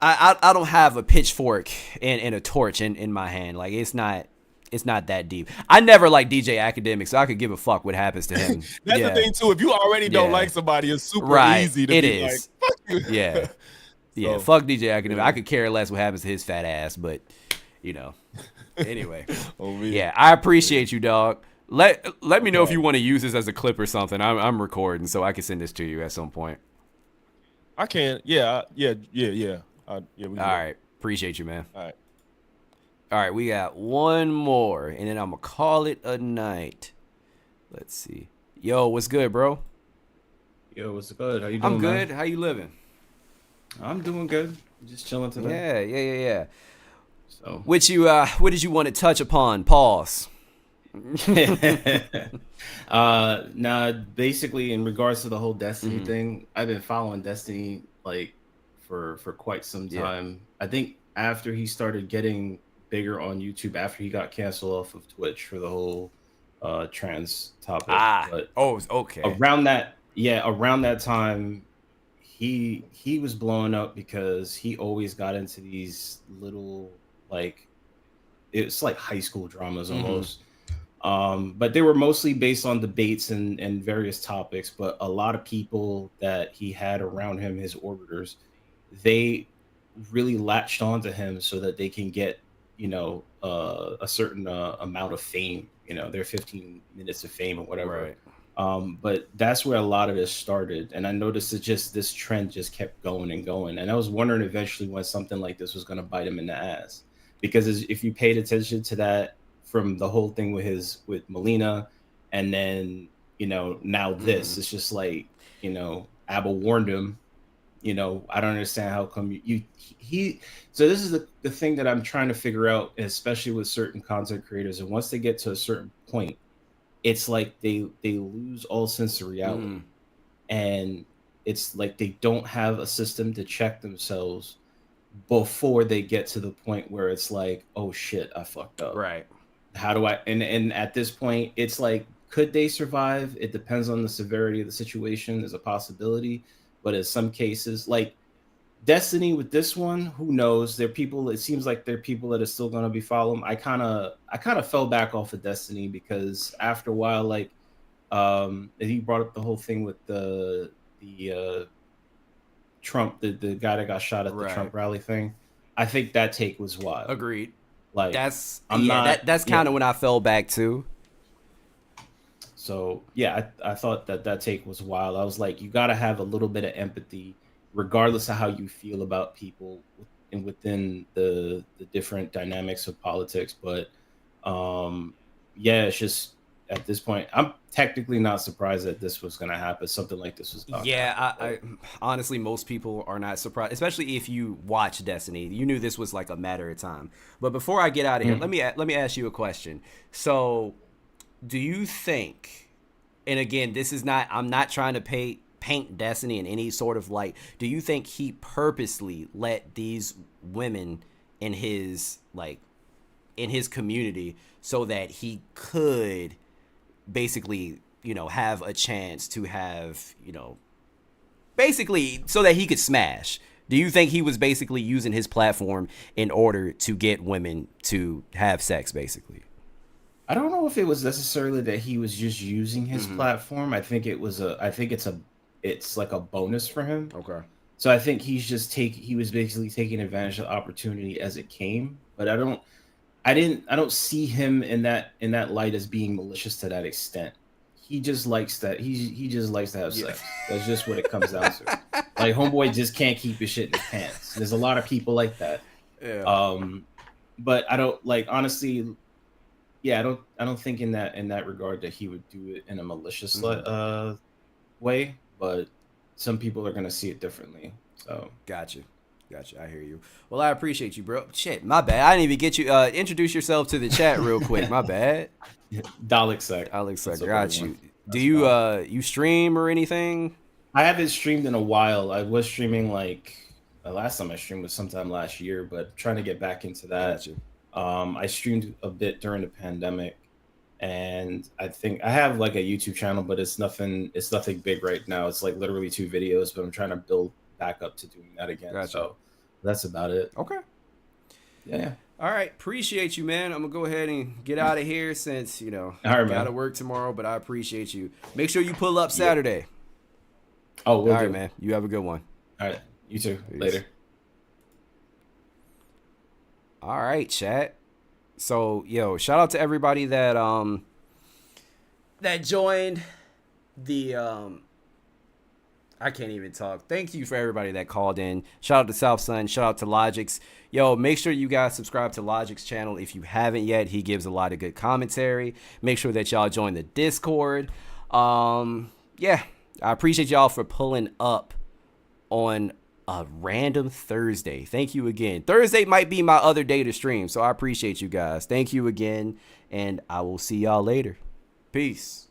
I don't have a pitchfork and a torch in my hand. Like it's not that deep. I never liked DJ Akademiks, so I could give a fuck what happens to him. That's the thing too. If you already don't like somebody, it's super easy to be like, fuck you. Yeah. Yeah, fuck DJ Akademiks. I could care less what happens to his fat ass, but anyway. Yeah, I appreciate you, dog. Let me know if you want to use this as a clip or something. I'm recording, so I can send this to you at some point. I can. Yeah. All right. Appreciate you, man. All right. We got one more, and then I'm going to call it a night. Let's see. Yo, what's good, bro? Yo, what's good? How you doing, I'm good. man? How you living? I'm doing good. Just chilling today. Yeah. So, what did you want to touch upon? Pause. Nah, basically in regards to the whole Destiny thing, I've been following Destiny like for quite some time. I think after he started getting bigger on YouTube, after he got canceled off of Twitch for the whole trans topic. Okay. Around that time, he was blowing up because he always got into these little it's like high school dramas almost. But they were mostly based on debates and various topics, but a lot of people that he had around him, his orbiters, they really latched onto him so that they can get, a certain amount of fame, their 15 minutes of fame or whatever. Right. But that's where a lot of this started. And I noticed this trend just kept going and going. And I was wondering eventually when something like this was going to bite him in the ass. Because if you paid attention to that from the whole thing with Melina, and then, now this, it's just like, Abba warned him, I don't understand how come so this is the thing that I'm trying to figure out, especially with certain content creators. And once they get to a certain point, it's like they lose all sense of reality. And it's like they don't have a system to check themselves before they get to the point where it's like, oh shit, I fucked up. Right. How do I and at this point it's like, could they survive? It depends on the severity of the situation. There's a possibility, but in some cases, like Destiny with this one, who knows? It seems like there are people that are still going to be following. I kind of fell back off of Destiny because after a while, like he brought up the whole thing with the Trump, the guy that got shot at the Trump rally thing. I think that take was wild. Agreed. Like that's kind of when I fell back too. So yeah, I thought that take was wild. I was like, you got to have a little bit of empathy, regardless of how you feel about people and within the different dynamics of politics. But it's just at this point, I'm technically not surprised that this was going to happen. Something like this was. I honestly, most people are not surprised, especially if you watch Destiny. You knew this was like a matter of time. But before I get out of here, let me ask you a question. So, do you think? And again, I'm not trying to paint Destiny in any sort of light. Do you think he purposely let these women in his community so that he could basically, have a chance to have, basically so that he could smash? Do you think he was basically using his platform in order to get women to have sex, basically? I don't know if it was necessarily that he was just using his platform. I think it's like a bonus for him. Okay. So I think he was basically taking advantage of the opportunity as it came. but I don't see him in that light as being malicious to that extent. He just likes that. He just likes to have sex. That's just what it comes down to. Like, homeboy just can't keep his shit in his pants. There's a lot of people like that. Yeah. But I don't, like, honestly. Yeah, I don't think in that regard that he would do it in a malicious way. But some people are gonna see it differently. So Gotcha. I hear you. Well, I appreciate you, bro. Shit, my bad. I didn't even get you. Introduce yourself to the chat real quick. My bad. Dalek got you. Do you you stream or anything? I haven't streamed in a while. I was streaming like the last time I streamed was sometime last year, but trying to get back into that. Gotcha. I streamed a bit during the pandemic, and I think I have like a YouTube channel, but it's nothing big right now. It's like literally 2 videos, but I'm trying to build back up to doing that again. Gotcha. So that's about it. Okay. Yeah. All right. Appreciate you, man. I'm gonna go ahead and get out of here since All right, gotta man. work tomorrow, but I appreciate you. Make sure you pull up Saturday. Oh, all right, man. You have a good one. All right. You too. Peace. Later. All right, chat. So, shout out to everybody that that joined the I can't even talk. Thank you for everybody that called in. Shout out to South Sun. Shout out to Logix. Make sure you guys subscribe to Logix channel if you haven't yet. He gives a lot of good commentary. Make sure that y'all join the Discord. I appreciate y'all for pulling up on a random Thursday. Thank you again. Thursday might be my other day to stream, so I appreciate you guys. Thank you again, and I will see y'all later. Peace.